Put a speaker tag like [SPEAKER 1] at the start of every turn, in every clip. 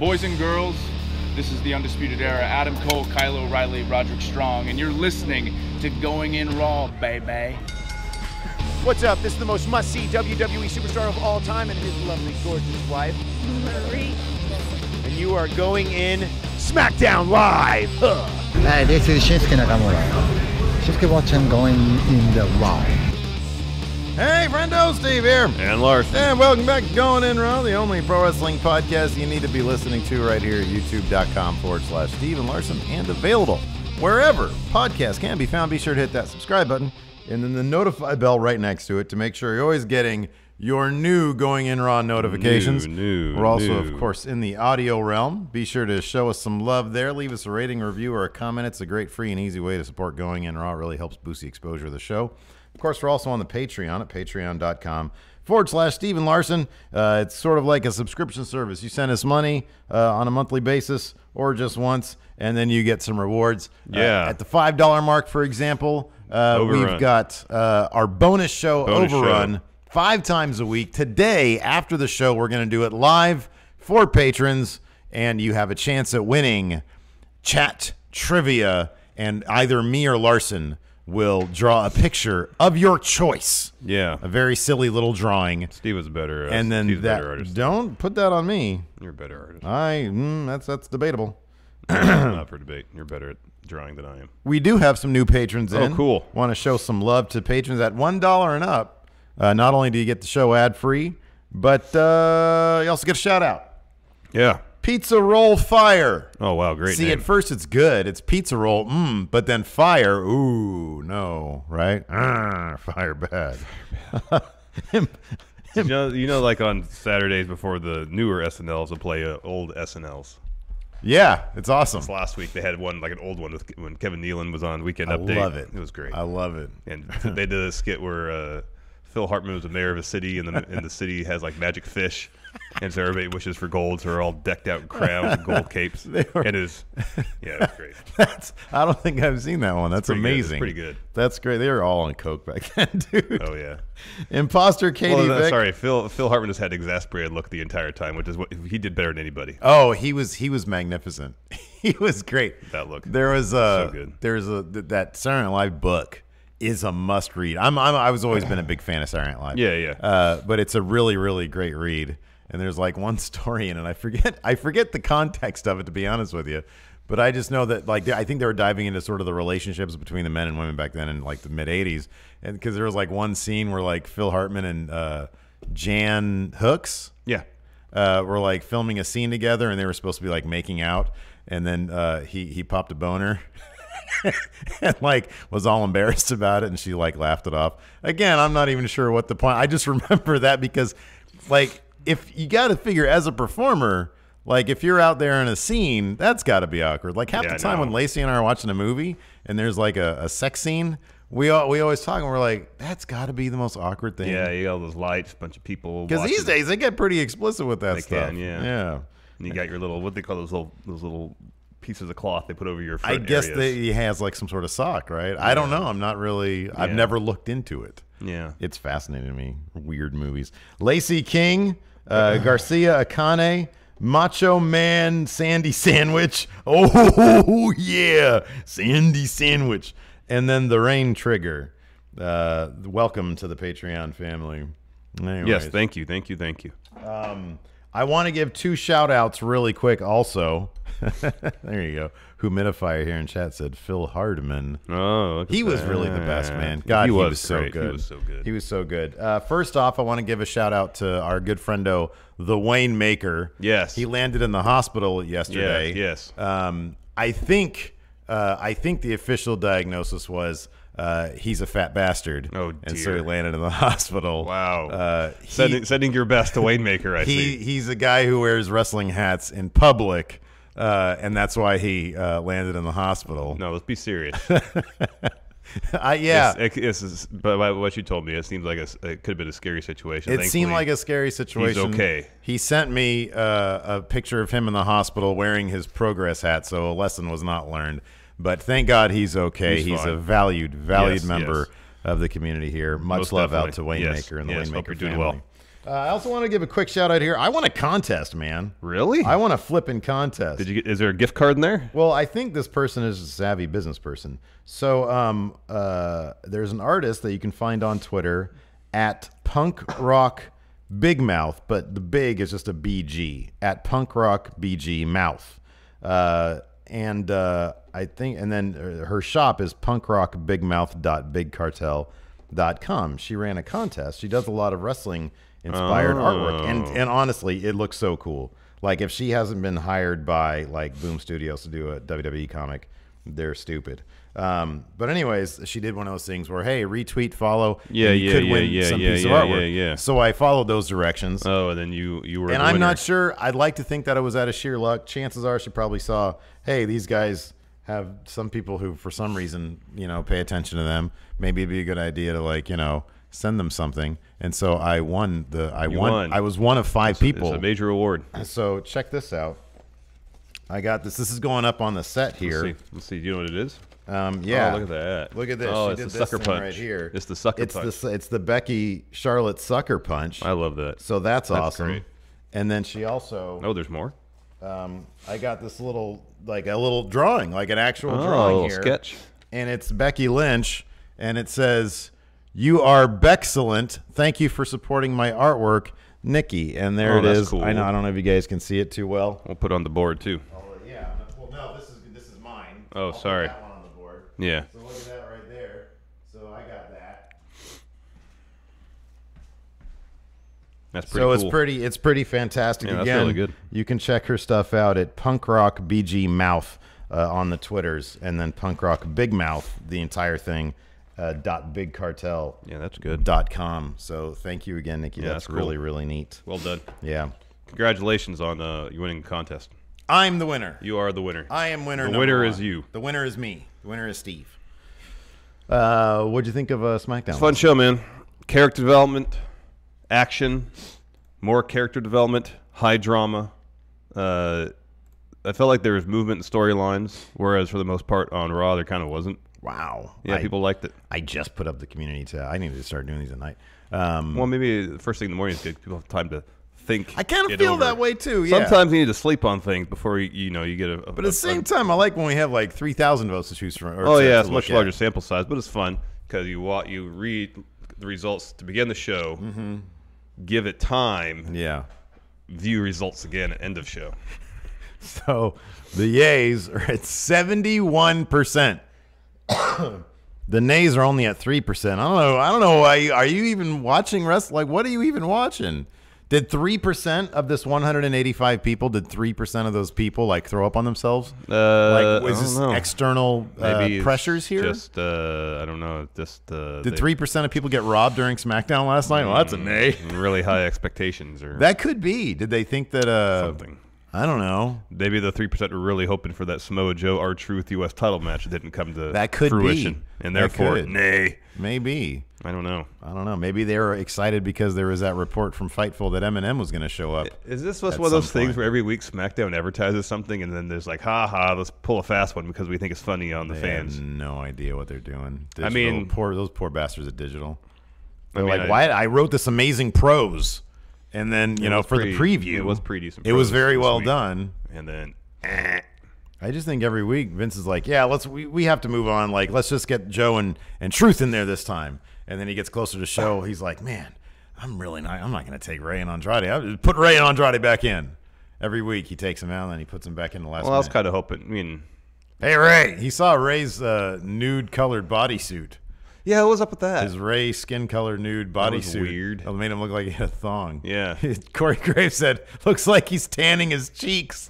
[SPEAKER 1] Boys and girls, this is the Undisputed Era. Adam Cole, Kyle O'Reilly, Roderick Strong, and you're listening to Going In Raw, baby.
[SPEAKER 2] What's up? This is the most must-see WWE superstar of all time and his lovely, gorgeous wife, Marie. And you are going in Smackdown Live.
[SPEAKER 3] Hi, this is Shinsuke Nakamura. Shinsuke watching Going In the Raw.
[SPEAKER 4] Hey, friendo, Steve here.
[SPEAKER 5] And Larson.
[SPEAKER 4] And welcome back to Going In Raw, the only pro wrestling podcast you need to be listening to right here at youtube.com/Steve and Larson, and available wherever podcasts can be found. Be sure to hit that subscribe button and then the notify bell right next to it to make sure you're always getting your new Going In Raw notifications. We're also, of course, in the audio realm. Be sure to show us some love there. Leave us a rating, review, or a comment. It's a great, free, and easy way to support Going In Raw. It really helps boost the exposure of the show. Of course, we're also on the Patreon at patreon.com/Stephen Larson. It's sort of like a subscription service. You send us money on a monthly basis or just once, and then you get some rewards.
[SPEAKER 5] Yeah.
[SPEAKER 4] At the $5 mark, for example, we've got our bonus show, Overrun, 5 times a week. Today, after the show, we're going to do it live for patrons, and you have a chance at winning chat trivia, and either me or Larson will draw a picture of your choice.
[SPEAKER 5] Yeah.
[SPEAKER 4] A very silly little drawing.
[SPEAKER 5] Steve was better.
[SPEAKER 4] And then
[SPEAKER 5] Steve's
[SPEAKER 4] that,
[SPEAKER 5] better artist.
[SPEAKER 4] Don't put that on me.
[SPEAKER 5] You're a better artist.
[SPEAKER 4] That's debatable.
[SPEAKER 5] Not for debate. You're better at drawing than I am.
[SPEAKER 4] We do have some new patrons in.
[SPEAKER 5] Oh, cool.
[SPEAKER 4] Want to show some love to patrons at $1 and up. Not only do you get the show ad-free, but you also get a shout-out.
[SPEAKER 5] Yeah.
[SPEAKER 4] Pizza Roll Fire.
[SPEAKER 5] Oh, wow. Great
[SPEAKER 4] See,
[SPEAKER 5] name.
[SPEAKER 4] at first it's good. It's pizza roll, but then fire, ooh, no, right? Fire bad.
[SPEAKER 5] You know, like on Saturdays before the newer SNLs will play old SNLs.
[SPEAKER 4] Yeah, it's awesome.
[SPEAKER 5] This last week they had one, like an old one with when Kevin Nealon was on Weekend Update.
[SPEAKER 4] I love it.
[SPEAKER 5] It was great.
[SPEAKER 4] I love it.
[SPEAKER 5] And they did a skit where Phil Hartman was the mayor of a city, and the city has like magic fish. And so everybody wishes for gold, so they're all decked out in crowns and gold capes. And it was great.
[SPEAKER 4] I don't think I've seen that one. That's amazing.
[SPEAKER 5] It's pretty good.
[SPEAKER 4] That's great. They were all on coke back then, dude.
[SPEAKER 5] Oh, yeah.
[SPEAKER 4] Imposter Katie Vick.
[SPEAKER 5] Sorry, Phil Hartman just had an exasperated look the entire time, which is what he did better than anybody.
[SPEAKER 4] Oh, he was magnificent. He was great.
[SPEAKER 5] That look.
[SPEAKER 4] There was
[SPEAKER 5] so good.
[SPEAKER 4] That Saturday Night Live book is a must read. I was always been a big fan of Saturday Night Live.
[SPEAKER 5] Yeah.
[SPEAKER 4] But it's a really, really great read. And there's like one story in it. I forget the context of it, to be honest with you. But I just know that I think they were diving into sort of the relationships between the men and women back then in like the mid '80s. And because there was like one scene where like Phil Hartman and Jan Hooks, were like filming a scene together, and they were supposed to be like making out. And then he popped a boner. And like was all embarrassed about it, and she like laughed it off. Again, I'm not even sure what the point. I just remember that because like if you got to figure as a performer, like if you're out there in a scene, that's got to be awkward. Like half the time when Lacey and I are watching a movie and there's like a sex scene, we always talk and we're like, that's got to be the most awkward thing.
[SPEAKER 5] Yeah, you got all those lights, a bunch of people.
[SPEAKER 4] Because these days they get pretty explicit with that stuff.
[SPEAKER 5] Can, yeah. And you got your little, what they call those little pieces of cloth they put over your front
[SPEAKER 4] I guess
[SPEAKER 5] areas.
[SPEAKER 4] he has like some sort of sock, right? Yeah. I don't know. I'm not really. I've never looked into it.
[SPEAKER 5] Yeah,
[SPEAKER 4] it's fascinating to me. Weird movies. Lacey King, Garcia Akane, Macho Man, Sandy Sandwich. Oh yeah, Sandy Sandwich, and then the Rain Trigger. Welcome to the Patreon family. Anyways.
[SPEAKER 5] Yes, thank you.
[SPEAKER 4] I want to give 2 shout-outs really quick also. There you go. Humidifier here in chat said Phil Hardman.
[SPEAKER 5] Oh,
[SPEAKER 4] he was really the best, man. God, he was so good.
[SPEAKER 5] He was so good.
[SPEAKER 4] He was so good. First off, I want to give a shout-out to our good friendo, the Wayne Maker.
[SPEAKER 5] Yes.
[SPEAKER 4] He landed in the hospital yesterday.
[SPEAKER 5] Yes.
[SPEAKER 4] I think the official diagnosis was he's a fat bastard.
[SPEAKER 5] Oh, dear.
[SPEAKER 4] And so he landed in the hospital.
[SPEAKER 5] Wow. Sending your best to Wayne Maker, I see.
[SPEAKER 4] He's a guy who wears wrestling hats in public, and that's why he landed in the hospital.
[SPEAKER 5] No, let's be serious.
[SPEAKER 4] Yeah.
[SPEAKER 5] But by what you told me, it seems like it could have been a scary situation.
[SPEAKER 4] It seemed like a scary situation.
[SPEAKER 5] He's okay.
[SPEAKER 4] He sent me a picture of him in the hospital wearing his Progress hat, so a lesson was not learned. But thank God he's okay. He's a valued member of the community here. Much love out to Wayne Maker and the Wayne Maker family.
[SPEAKER 5] Doing well.
[SPEAKER 4] I also want to give a quick shout out here. I want a contest, man.
[SPEAKER 5] Really?
[SPEAKER 4] I want a flipping contest.
[SPEAKER 5] Did you get? Is there a gift card in there?
[SPEAKER 4] Well, I think this person is a savvy business person. So there's an artist that you can find on Twitter at Punk Rock Big Mouth, but the big is just a BG at Punk Rock BG Mouth. I think, and then her shop is punkrockbigmouth.bigcartel.com. She ran a contest. She does a lot of wrestling inspired artwork, and honestly, it looks so cool. Like if she hasn't been hired by like Boom Studios to do a WWE comic, they're stupid. But anyways, she did one of those things where, hey, retweet, follow, you could win some piece of artwork. So I followed those directions.
[SPEAKER 5] Oh, and then you were.
[SPEAKER 4] And I'm not sure. I'd like to think that it was out of sheer luck. Chances are she probably saw, hey, these guys have some people who, for some reason, pay attention to them. Maybe it'd be a good idea to send them something. And so I won. I was one of 5 people.
[SPEAKER 5] It's a major award.
[SPEAKER 4] So check this out. I got this. This is going up on the set here.
[SPEAKER 5] Let's see. Do you know what it is?
[SPEAKER 4] Yeah.
[SPEAKER 5] Oh, look at that.
[SPEAKER 4] Look at this.
[SPEAKER 5] Oh,
[SPEAKER 4] she
[SPEAKER 5] it's
[SPEAKER 4] did
[SPEAKER 5] the sucker
[SPEAKER 4] this
[SPEAKER 5] punch
[SPEAKER 4] right here.
[SPEAKER 5] It's the sucker punch.
[SPEAKER 4] It's the Becky Charlotte sucker punch.
[SPEAKER 5] I love that.
[SPEAKER 4] So that's awesome.
[SPEAKER 5] Great.
[SPEAKER 4] And then she also.
[SPEAKER 5] Oh, there's more.
[SPEAKER 4] I got this little drawing, like an actual drawing here.
[SPEAKER 5] Sketch.
[SPEAKER 4] And it's Becky Lynch, and it says, "You are Bexcellent. Thank you for supporting my artwork, Nikki." And there it is.
[SPEAKER 5] Cool.
[SPEAKER 4] I don't know if you guys can see it too well.
[SPEAKER 5] We'll put it on the board too.
[SPEAKER 4] Yeah. Well, no, this is mine.
[SPEAKER 5] Oh, sorry.
[SPEAKER 4] I'll put that one on the board.
[SPEAKER 5] Yeah.
[SPEAKER 4] So look at that right there. So I got that.
[SPEAKER 5] That's pretty cool.
[SPEAKER 4] It's pretty fantastic.
[SPEAKER 5] Yeah,
[SPEAKER 4] Again,
[SPEAKER 5] that's really good.
[SPEAKER 4] You can check her stuff out at Punk Rock BG Mouth on the Twitters, and then Punk Rock Big Mouth, the entire thing, .bigcartel.
[SPEAKER 5] Yeah, that's good.
[SPEAKER 4] .com. So thank you again, Nikki.
[SPEAKER 5] Yeah,
[SPEAKER 4] that's
[SPEAKER 5] cool.
[SPEAKER 4] really, really neat.
[SPEAKER 5] Well done.
[SPEAKER 4] Yeah.
[SPEAKER 5] Congratulations on you winning the contest.
[SPEAKER 4] I'm the winner.
[SPEAKER 5] You are the winner.
[SPEAKER 4] I am winner.
[SPEAKER 5] The winner
[SPEAKER 4] #1.
[SPEAKER 5] is you.
[SPEAKER 4] The winner is me. The winner is Steve. What'd you think of SmackDown?
[SPEAKER 5] It's a fun show, man. Character development, action, more character development, high drama. I felt like there was movement in storylines, whereas for the most part on Raw there kind of wasn't.
[SPEAKER 4] Wow.
[SPEAKER 5] Yeah, people liked it.
[SPEAKER 4] I just put up the community tab. I needed to start doing these at night.
[SPEAKER 5] Well, maybe the first thing in the morning is good. People have time to think.
[SPEAKER 4] I kind of feel that way too. Yeah.
[SPEAKER 5] Sometimes you need to sleep on things before you get a.
[SPEAKER 4] But at the same time, I like when we have like 3,000 votes to choose from.
[SPEAKER 5] It's much larger sample size, but it's fun because you read the results to begin the show, give it time, view results again at end of show.
[SPEAKER 4] So the yays are at 71%. The nays are only at 3%. I don't know. Are you even watching wrestling? Like, what are you even watching? Did 3% of this 185 people? Did 3% of those people like throw up on themselves? Was this external pressures here?
[SPEAKER 5] Just I don't know. Just
[SPEAKER 4] did 3% of people get robbed during SmackDown last night? Well, that's a nay.
[SPEAKER 5] Really high expectations, or
[SPEAKER 4] that could be. Did they think that
[SPEAKER 5] something?
[SPEAKER 4] I don't know.
[SPEAKER 5] Maybe the 3% were really hoping for that Samoa Joe R-Truth U.S. title match that didn't come to fruition. And therefore, nay.
[SPEAKER 4] Maybe.
[SPEAKER 5] I don't know.
[SPEAKER 4] Maybe they were excited because there was that report from Fightful that Eminem was going to show up.
[SPEAKER 5] Is this one of those things where every week SmackDown advertises something and then there's like, let's pull a fast one because we think it's funny on the fans?
[SPEAKER 4] Have no idea what they're doing. Digital,
[SPEAKER 5] I mean,
[SPEAKER 4] those poor bastards at Digital. They're why? I wrote this amazing prose. And then, for the preview,
[SPEAKER 5] it was pretty decent.
[SPEAKER 4] It was very well done.
[SPEAKER 5] And then,
[SPEAKER 4] I just think every week Vince is like, yeah, we have to move on. Like, let's just get Joe and Truth in there this time. And then he gets closer to show. He's like, man, I'm not going to take Rey and Andrade. I'll just put Rey and Andrade back in. Every week he takes him out and then he puts him back in the last minute.
[SPEAKER 5] Well, I was kind of hoping.
[SPEAKER 4] Hey, Rey. He saw Rey's nude-colored bodysuit.
[SPEAKER 5] Yeah, what was up with that?
[SPEAKER 4] His Rey skin-colored nude bodysuit.
[SPEAKER 5] Weird.
[SPEAKER 4] It made him look like he had a thong.
[SPEAKER 5] Yeah.
[SPEAKER 4] Corey Graves said, looks like he's tanning his cheeks.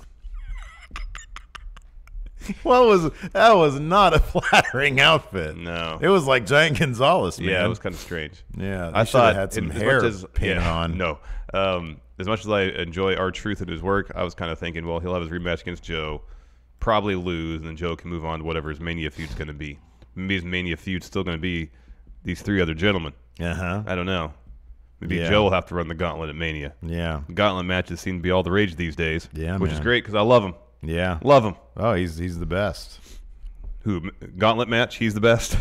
[SPEAKER 4] That was not a flattering outfit.
[SPEAKER 5] No.
[SPEAKER 4] It was like Giant Gonzalez, man.
[SPEAKER 5] Yeah, it was kind of strange.
[SPEAKER 4] Yeah, I thought had some hair painted on.
[SPEAKER 5] No. As much as I enjoy R-Truth and his work, I was kind of thinking, well, he'll have his rematch against Joe, probably lose, and then Joe can move on to whatever his Mania feud's going to be. Maybe his Mania feud's still going to be these 3 other gentlemen. I don't know. Maybe Joe will have to run the Gauntlet at Mania.
[SPEAKER 4] Yeah.
[SPEAKER 5] Gauntlet matches seem to be all the rage these days.
[SPEAKER 4] Yeah,
[SPEAKER 5] which is great because I love him.
[SPEAKER 4] Yeah.
[SPEAKER 5] Love him.
[SPEAKER 4] Oh, he's the best.
[SPEAKER 5] Who? Gauntlet match? He's the best.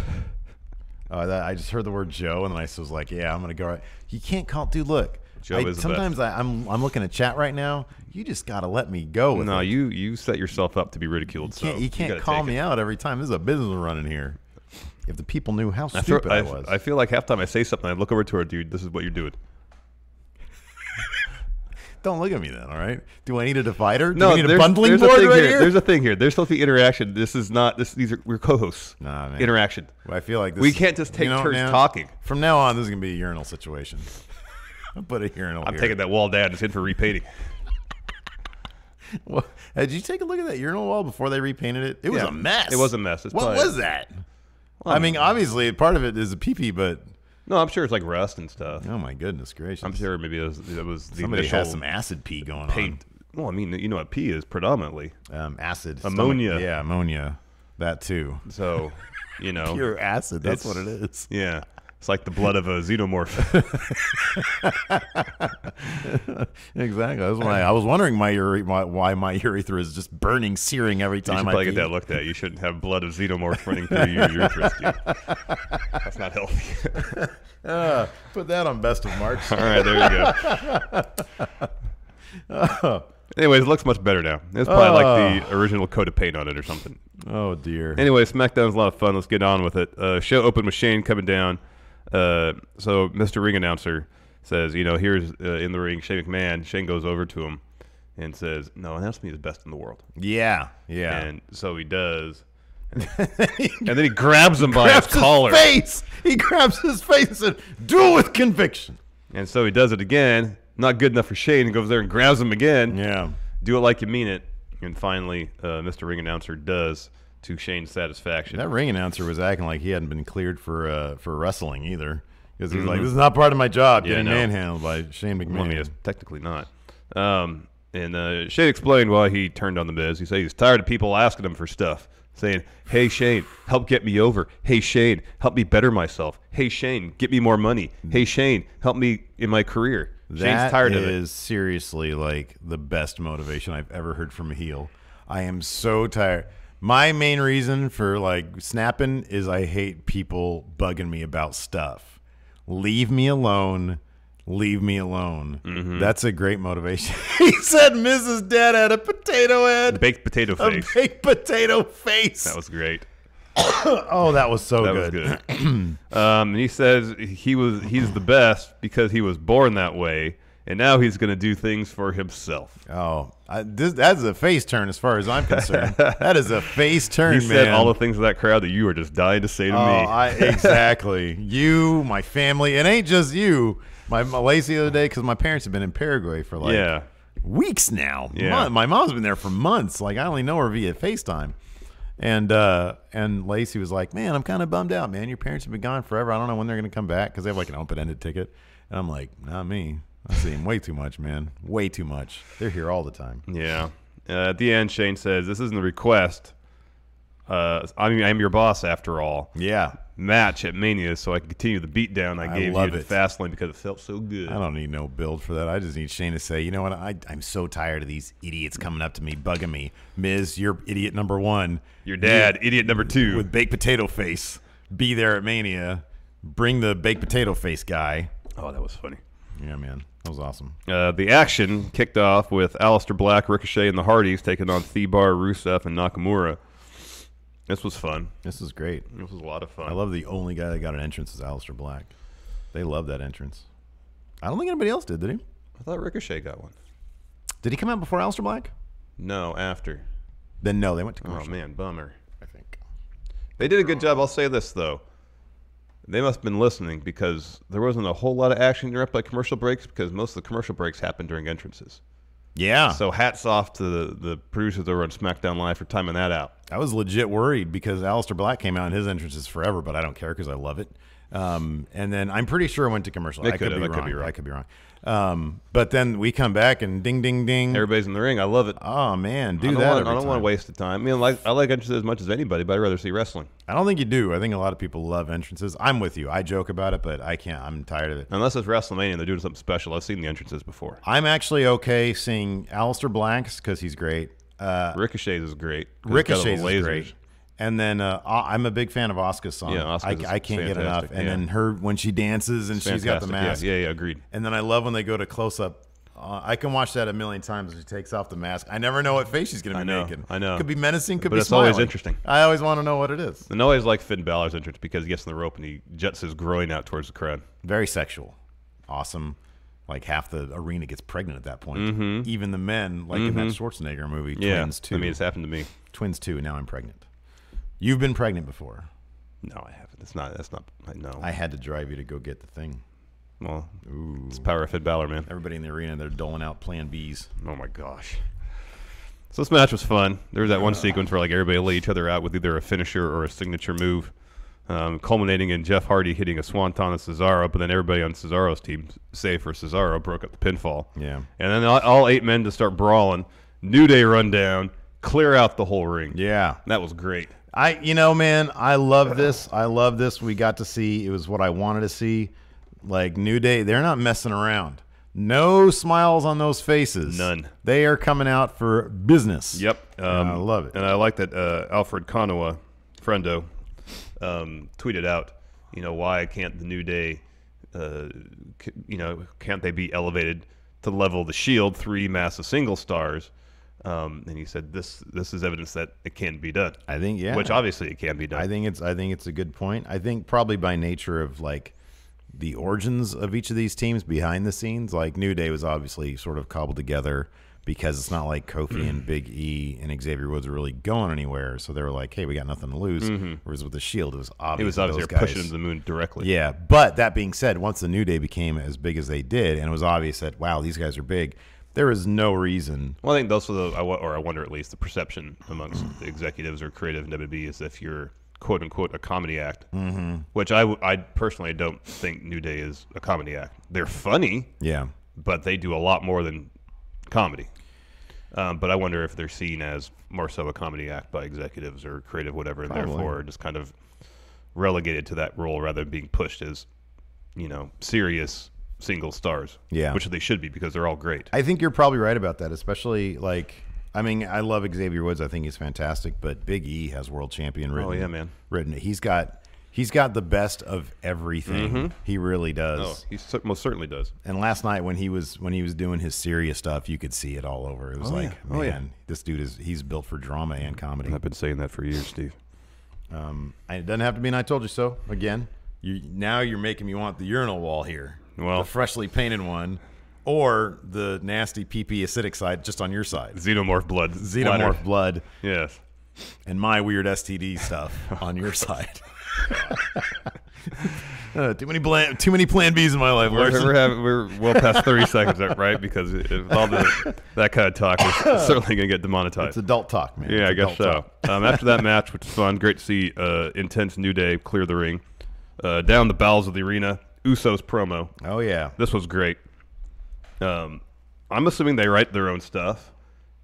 [SPEAKER 4] I just heard the word Joe, and then I was like, yeah, I'm going to go right. You can't call – dude, look.
[SPEAKER 5] Joe is the
[SPEAKER 4] sometimes
[SPEAKER 5] best.
[SPEAKER 4] I'm looking at chat right now. You just got to let me go with it.
[SPEAKER 5] You set yourself up to be ridiculed.
[SPEAKER 4] You can't call me out every time. This is a business we're running here. If the people knew how stupid I was.
[SPEAKER 5] I feel like half time I say something, I look over to her, dude, this is what you're doing.
[SPEAKER 4] Don't look at me then, all right? Do I need a divider?
[SPEAKER 5] No,
[SPEAKER 4] Do we need a bundling board right here?
[SPEAKER 5] There's a thing here. There's supposed to be interaction. This is not. We're co-hosts.
[SPEAKER 4] Nah, man.
[SPEAKER 5] Interaction.
[SPEAKER 4] Well, I feel like
[SPEAKER 5] we can't just take turns talking.
[SPEAKER 4] From now on, this is gonna be a urinal situation. I'll put a urinal.
[SPEAKER 5] I'm taking that wall down. It's in for repainting.
[SPEAKER 4] Well, did you take a look at that urinal wall before they repainted it? It was a mess.
[SPEAKER 5] It was a mess.
[SPEAKER 4] What was that? Well, I mean, obviously, part of it is a pee-pee, but
[SPEAKER 5] no, I'm sure it's like rust and stuff.
[SPEAKER 4] Oh my goodness gracious!
[SPEAKER 5] I'm sure maybe it was the
[SPEAKER 4] somebody has some acid pee going
[SPEAKER 5] paint. Well, I mean, you know what pee is predominantly
[SPEAKER 4] acid,
[SPEAKER 5] ammonia.
[SPEAKER 4] Yeah, ammonia, that too.
[SPEAKER 5] So, you know,
[SPEAKER 4] pure acid. That's what it is.
[SPEAKER 5] Yeah. It's like the blood of a xenomorph.
[SPEAKER 4] Exactly. That's why I was wondering why my urethra is just burning, searing every time I pee.
[SPEAKER 5] You should probably get that looked at. You shouldn't have blood of xenomorph running through your urethra, dude. That's not healthy.
[SPEAKER 4] Put that on best of March.
[SPEAKER 5] All right, there you go. Anyways, it looks much better now. It's probably like the original coat of paint on it or something.
[SPEAKER 4] Oh, dear.
[SPEAKER 5] Anyway, SmackDown's a lot of fun. Let's get on with it. Show opened with Shane coming down. So Mr. Ring Announcer says, you know, here's in the ring Shane McMahon. Shane goes over to him and says, no, announce me as best in the world.
[SPEAKER 4] Yeah.
[SPEAKER 5] And so he does. And then he grabs him by his collar.
[SPEAKER 4] He grabs his face and said, do it with conviction.
[SPEAKER 5] And so he does it again. Not good enough for Shane. He goes there and grabs him again.
[SPEAKER 4] Yeah.
[SPEAKER 5] Do it like you mean it. And finally, Mr. Ring Announcer does, to Shane's satisfaction.
[SPEAKER 4] That ring announcer was acting like he hadn't been cleared for wrestling either, because he was like, "This is not part of my job." Getting manhandled by Shane McMahon.
[SPEAKER 5] Well, I mean, technically not. And Shane explained why he turned on the Miz. He said he's tired of people asking him for stuff, saying, "Hey Shane, help get me over. Hey Shane, help me better myself. Hey Shane, get me more money. Hey Shane, help me in my career." Shane's tired of it. That is
[SPEAKER 4] seriously like the best motivation I've ever heard from a heel. I am so tired. My main reason for like snapping is I hate people bugging me about stuff. Leave me alone. Leave me alone. Mm-hmm. That's a great motivation. He said Mrs. Dad had a potato head.
[SPEAKER 5] Baked potato face.
[SPEAKER 4] A baked potato face.
[SPEAKER 5] That was great.
[SPEAKER 4] Oh, that was so good.
[SPEAKER 5] That was good. And he says he's the best because he was born that way, and now he's going to do things for himself.
[SPEAKER 4] Oh, that's a face turn as far as I'm concerned. That is a face turn, man.
[SPEAKER 5] He said all the things to that crowd that you were just dying to say to me.
[SPEAKER 4] Exactly. You, my family. It ain't just you. My Lacey the other day, because my parents have been in Paraguay for like weeks now.
[SPEAKER 5] Yeah.
[SPEAKER 4] My mom's been there for months. Like, I only know her via FaceTime. And Lacey was like, man, I'm kind of bummed out, man. Your parents have been gone forever. I don't know when they're going to come back, because they have like an open-ended ticket. And I'm like, not me. I see them way too much, man. Way too much. They're here all the time.
[SPEAKER 5] Yeah. At the end, Shane says, this isn't a request. I'm your boss after all.
[SPEAKER 4] Yeah.
[SPEAKER 5] Match at Mania so I can continue the beatdown I gave you at Fastlane because it felt so good.
[SPEAKER 4] I don't need no build for that. I just need Shane to say, you know what, I'm so tired of these idiots coming up to me, bugging me. Miz, you're idiot number one.
[SPEAKER 5] Your dad, idiot number two.
[SPEAKER 4] With baked potato face. Be there at Mania. Bring the baked potato face guy.
[SPEAKER 5] Oh, that was funny.
[SPEAKER 4] Yeah, man. That was awesome.
[SPEAKER 5] The action kicked off with Aleister Black, Ricochet, and the Hardys taking on Thebar, Rusev, and Nakamura. This was fun.
[SPEAKER 4] This was great.
[SPEAKER 5] This was a lot of fun.
[SPEAKER 4] I love the only guy that got an entrance is Aleister Black. They love that entrance. I don't think anybody else did he?
[SPEAKER 5] I thought Ricochet got one.
[SPEAKER 4] Did he come out before Aleister Black?
[SPEAKER 5] No, after.
[SPEAKER 4] Then no, they went to commercial.
[SPEAKER 5] Oh, man, bummer.
[SPEAKER 4] I think.
[SPEAKER 5] They did a good job. I'll say this, though. They must have been listening because there wasn't a whole lot of action interrupted by commercial breaks because most of the commercial breaks happened during entrances.
[SPEAKER 4] Yeah.
[SPEAKER 5] So hats off to the producers that were on SmackDown Live for timing that out.
[SPEAKER 4] I was legit worried because Aleister Black came out and his entrance is forever, but I don't care because I love it. And then I'm pretty sure it went to commercial. I could be wrong. But then we come back and ding, ding, ding.
[SPEAKER 5] Everybody's in the ring. I love it.
[SPEAKER 4] Oh, man.
[SPEAKER 5] I don't want to waste the time. I mean, I like entrances as much as anybody, but I'd rather see wrestling.
[SPEAKER 4] I don't think you do. I think a lot of people love entrances. I'm with you. I joke about it, but I can't. I'm tired of it.
[SPEAKER 5] Unless it's WrestleMania and they're doing something special. I've seen the entrances before.
[SPEAKER 4] I'm actually okay seeing Aleister Black's because he's great.
[SPEAKER 5] Ricochet's is great.
[SPEAKER 4] Ricochet's is great. And then I'm a big fan of Asuka's song.
[SPEAKER 5] Yeah, Asuka's
[SPEAKER 4] I can't get enough. And then her when she dances and she's got the mask.
[SPEAKER 5] Yeah, agreed.
[SPEAKER 4] And then I love when they go to close up. I can watch that a million times as she takes off the mask. I never know what face she's going to be making.
[SPEAKER 5] I know.
[SPEAKER 4] Could be menacing, could
[SPEAKER 5] but
[SPEAKER 4] be
[SPEAKER 5] it's
[SPEAKER 4] smiling.
[SPEAKER 5] always interesting.
[SPEAKER 4] I always want to know what it is.
[SPEAKER 5] And I always like Finn Balor's entrance because he gets in the rope and he jets his groin out towards the crowd.
[SPEAKER 4] Very sexual. Awesome. Like half the arena gets pregnant at that point. Even the men, like in that Schwarzenegger movie, Twins 2.
[SPEAKER 5] I mean, it's happened to me.
[SPEAKER 4] Twins 2, now I'm pregnant. You've been pregnant before.
[SPEAKER 5] No, I haven't. That's not, no.
[SPEAKER 4] I had to drive you to go get the thing.
[SPEAKER 5] Well, it's power of Finn Balor, man.
[SPEAKER 4] Everybody in the arena, they're doling out Plan Bs.
[SPEAKER 5] Oh, my gosh. So this match was fun. There was that one sequence where like everybody laid each other out with either a finisher or a signature move, culminating in Jeff Hardy hitting a swanton on Cesaro, but then everybody on Cesaro's team, save for Cesaro, broke up the pinfall.
[SPEAKER 4] Yeah.
[SPEAKER 5] And then all 8 men to start brawling. New Day run down, clear out the whole ring.
[SPEAKER 4] Yeah.
[SPEAKER 5] That was great.
[SPEAKER 4] Man, I love this. I love this. We got to see, it was what I wanted to see. Like New Day, they're not messing around. No smiles on those faces.
[SPEAKER 5] None.
[SPEAKER 4] They are coming out for business.
[SPEAKER 5] Yep.
[SPEAKER 4] I love it.
[SPEAKER 5] And I like that Alfred Konuwa, friendo, tweeted out, why can't the New Day, can't they be elevated to the level of the Shield, 3 massive single stars? And he said, this is evidence that it can be done.
[SPEAKER 4] I think, yeah.
[SPEAKER 5] Which obviously it can be done.
[SPEAKER 4] I think it's a good point. I think probably by nature of like the origins of each of these teams behind the scenes, like New Day was obviously sort of cobbled together because it's not like Kofi and Big E and Xavier Woods are really going anywhere. So they were like, hey, we got nothing to lose. Whereas with the Shield, it was obvious.
[SPEAKER 5] They're pushing them to the moon directly.
[SPEAKER 4] Yeah. But that being said, once the New Day became as big as they did, and it was obvious that, wow, these guys are big, there is no reason.
[SPEAKER 5] Well, I think those are I wonder at least the perception amongst the executives or creative in WWE is if you're quote unquote a comedy act, which I personally don't think New Day is a comedy act. They're funny,
[SPEAKER 4] yeah,
[SPEAKER 5] but they do a lot more than comedy. But I wonder if they're seen as more so a comedy act by executives or creative whatever, and therefore just kind of relegated to that role rather than being pushed as, serious single stars.
[SPEAKER 4] Yeah,
[SPEAKER 5] which they should be because they're all great.
[SPEAKER 4] I think you're probably right about that, especially I love Xavier Woods. I think he's fantastic, but Big E has world champion written.
[SPEAKER 5] Oh yeah, man.
[SPEAKER 4] Written. He's got the best of everything. He really does.
[SPEAKER 5] Oh, he most certainly does.
[SPEAKER 4] And last night when he was doing his serious stuff, you could see it all over. It was this dude he's built for drama and comedy.
[SPEAKER 5] I've been saying that for years, Steve.
[SPEAKER 4] It doesn't have to be an I told you so. Again, you're making me want the urinal wall here.
[SPEAKER 5] Well,
[SPEAKER 4] the freshly painted one. Or the nasty PP acidic side just on your side.
[SPEAKER 5] Xenomorph blood.
[SPEAKER 4] Xenomorph blood.
[SPEAKER 5] Yes.
[SPEAKER 4] And my weird STD stuff on your side. Too many Plan Bs in my life.
[SPEAKER 5] We're well past 30 seconds, right? Because all that kind of talk is certainly going to get demonetized.
[SPEAKER 4] It's adult talk, man.
[SPEAKER 5] Yeah, I guess so. After that match, which was fun, great to see intense New Day clear the ring. Down the bowels of the arena, Usos promo.
[SPEAKER 4] Oh, yeah.
[SPEAKER 5] This was great. I'm assuming they write their own stuff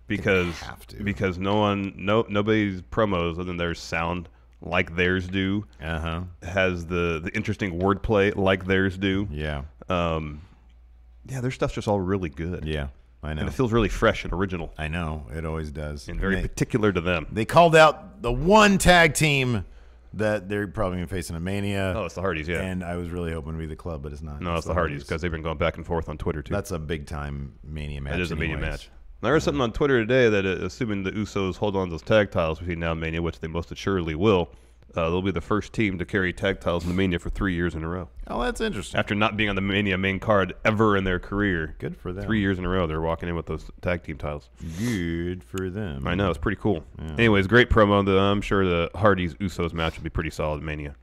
[SPEAKER 5] because nobody's promos other than theirs sound like theirs do. Has the interesting wordplay like theirs do.
[SPEAKER 4] Yeah.
[SPEAKER 5] Their stuff's just all really good.
[SPEAKER 4] Yeah, I know.
[SPEAKER 5] And it feels really fresh and original.
[SPEAKER 4] I know it always does.
[SPEAKER 5] And very particular to them.
[SPEAKER 4] They called out the one tag team that they're probably going to face in a Mania.
[SPEAKER 5] Oh, it's the Hardys, yeah.
[SPEAKER 4] And I was really hoping to be the Club, but it's not.
[SPEAKER 5] No, it's the Hardys because they've been going back and forth on Twitter, too.
[SPEAKER 4] That's a big-time Mania match.
[SPEAKER 5] It is a Mania match. I read something on Twitter today that assuming the Usos hold on to those tag titles between now and Mania, which they most assuredly will, they'll be the first team to carry tag titles in the Mania for 3 years in a row.
[SPEAKER 4] Oh, that's interesting.
[SPEAKER 5] After not being on the Mania main card ever in their career.
[SPEAKER 4] Good for them.
[SPEAKER 5] 3 years in a row, they're walking in with those tag team titles.
[SPEAKER 4] Good for them.
[SPEAKER 5] I know, it's pretty cool. Yeah. Anyways, great promo. I'm sure the Hardys-Usos match will be pretty solid in Mania.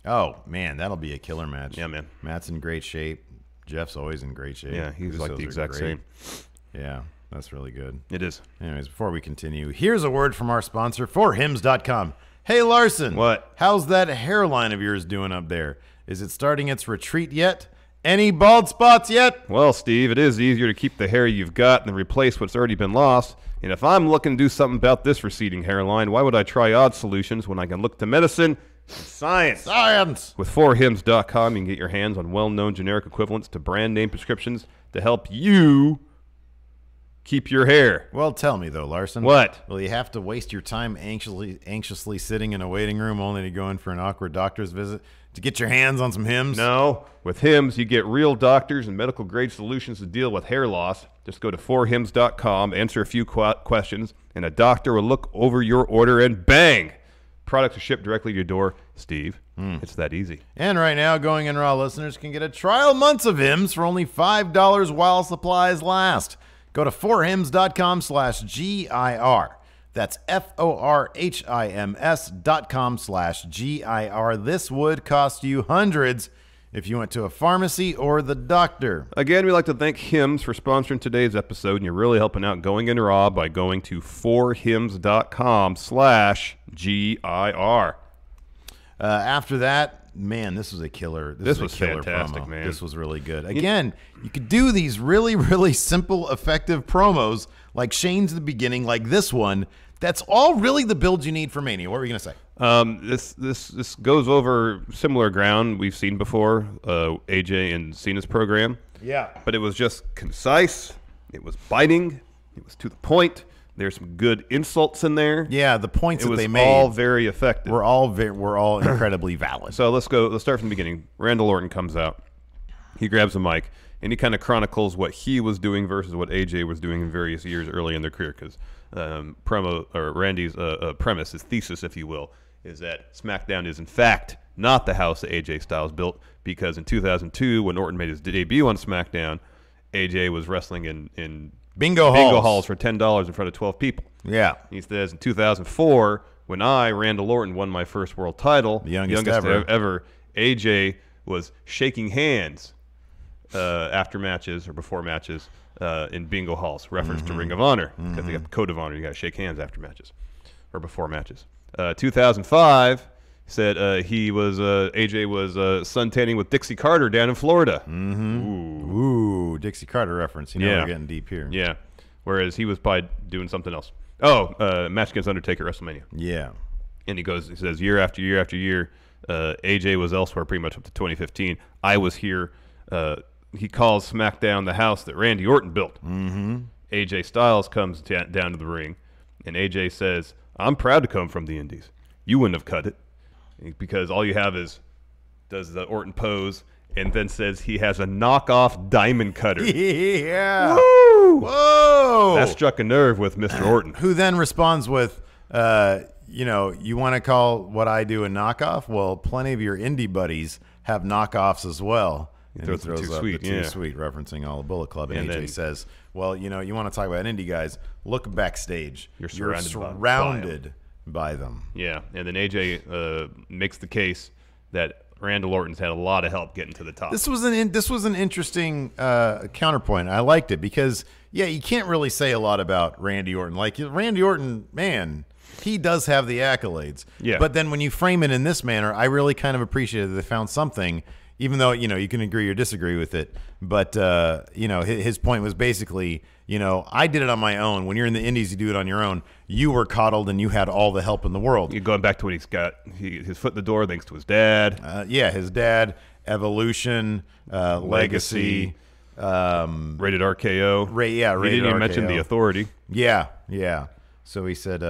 [SPEAKER 4] Oh, man, that'll be a killer match.
[SPEAKER 5] Yeah, man.
[SPEAKER 4] Matt's in great shape. Jeff's always in great shape.
[SPEAKER 5] Yeah, he's like the exact same.
[SPEAKER 4] Yeah, that's really good.
[SPEAKER 5] It is.
[SPEAKER 4] Anyways, before we continue, here's a word from our sponsor, forhims.com. Hey, Larson.
[SPEAKER 5] What?
[SPEAKER 4] How's that hairline of yours doing up there? Is it starting its retreat yet? Any bald spots yet?
[SPEAKER 5] Well, Steve, it is easier to keep the hair you've got than replace what's already been lost. And if I'm looking to do something about this receding hairline, why would I try odd solutions when I can look to medicine and science?
[SPEAKER 4] Science!
[SPEAKER 5] With forhims.com, you can get your hands on well-known generic equivalents to brand-name prescriptions to help you keep your hair.
[SPEAKER 4] Well, tell me though, Larson.
[SPEAKER 5] What?
[SPEAKER 4] Will you have to waste your time anxiously sitting in a waiting room only to go in for an awkward doctor's visit to get your hands on some Hims?
[SPEAKER 5] No. With Hims, you get real doctors and medical-grade solutions to deal with hair loss. Just go to 4hims.com, answer a few questions, and a doctor will look over your order and bang! Products are shipped directly to your door. Steve, it's that easy.
[SPEAKER 4] And right now, Going In Raw listeners can get a trial months of Hims for only $5 while supplies last. Go to 4hims.com/GIR. That's FORHIMS.com/GIR. This would cost you hundreds if you went to a pharmacy or the doctor.
[SPEAKER 5] Again, we'd like to thank Hims for sponsoring today's episode, and you're really helping out Going In Raw by going to 4hims.com/GIR.
[SPEAKER 4] After that, man, this was a killer.
[SPEAKER 5] This was
[SPEAKER 4] a killer
[SPEAKER 5] fantastic,
[SPEAKER 4] promo.
[SPEAKER 5] man.
[SPEAKER 4] This was really good. Again, you could do these really, really simple, effective promos like Shane's at the beginning, like this one. That's all really the build you need for Mania. What were you going to say?
[SPEAKER 5] This goes over similar ground we've seen before, AJ and Cena's program.
[SPEAKER 4] Yeah.
[SPEAKER 5] But it was just concise. It was biting. It was to the point. There's some good insults in there.
[SPEAKER 4] Yeah, the points that they made.
[SPEAKER 5] It was all very effective.
[SPEAKER 4] Were all incredibly valid.
[SPEAKER 5] So let's start from the beginning. Randy Orton comes out. He grabs a mic, and he kind of chronicles what he was doing versus what AJ was doing in various years early in their career, because Randy's premise, his thesis, if you will, is that SmackDown is in fact not the house that AJ Styles built, because in 2002, when Orton made his debut on SmackDown, AJ was wrestling in
[SPEAKER 4] bingo
[SPEAKER 5] halls for $10 in front of 12 people.
[SPEAKER 4] Yeah.
[SPEAKER 5] He says in 2004, when Randall Orton, won my first world title,
[SPEAKER 4] the youngest ever,
[SPEAKER 5] AJ was shaking hands after matches or before matches in bingo halls, reference to Ring of Honor, because they got the code of honor. You got to shake hands after matches or before matches. 2005 said AJ was suntanning with Dixie Carter down in Florida.
[SPEAKER 4] Ooh, Dixie Carter reference. We're getting deep here.
[SPEAKER 5] Yeah. Whereas he was probably doing something else. Oh, match against Undertaker at WrestleMania.
[SPEAKER 4] Yeah.
[SPEAKER 5] And he says year after year after year, AJ was elsewhere pretty much up to 2015. I was here. He calls SmackDown the house that Randy Orton built. AJ Styles comes down to the ring, and AJ says, I'm proud to come from the Indies. You wouldn't have cut it, because all you have does the Orton pose, and then says he has a knockoff diamond cutter.
[SPEAKER 4] Yeah.
[SPEAKER 5] Woo!
[SPEAKER 4] Whoa!
[SPEAKER 5] That struck a nerve with Mr. Orton.
[SPEAKER 4] Who then responds with, you want to call what I do a knockoff? Well, plenty of your indie buddies have knockoffs as well. And he throws up the Too Sweet, referencing all the Bullet Club. And AJ says, well, you want to talk about indie guys, look backstage.
[SPEAKER 5] You're
[SPEAKER 4] surrounded by them.
[SPEAKER 5] Yeah, and then AJ makes the case that Randall Orton's had a lot of help getting to the top.
[SPEAKER 4] This was an interesting counterpoint. I liked it because, you can't really say a lot about Randy Orton. Like, Randy Orton, man, he does have the accolades.
[SPEAKER 5] Yeah.
[SPEAKER 4] But then when you frame it in this manner, I really kind of appreciated that they found something, even though, you can agree or disagree with it. But, his point was basically, I did it on my own. When you're in the indies, you do it on your own. You were coddled and you had all the help in the world.
[SPEAKER 5] You're going back to what he's got. His foot in the door thanks to his dad.
[SPEAKER 4] His dad, Evolution, Legacy.
[SPEAKER 5] Rated RKO.
[SPEAKER 4] Rated
[SPEAKER 5] he didn't even
[SPEAKER 4] RKO.
[SPEAKER 5] mention the Authority.
[SPEAKER 4] Yeah. So he said,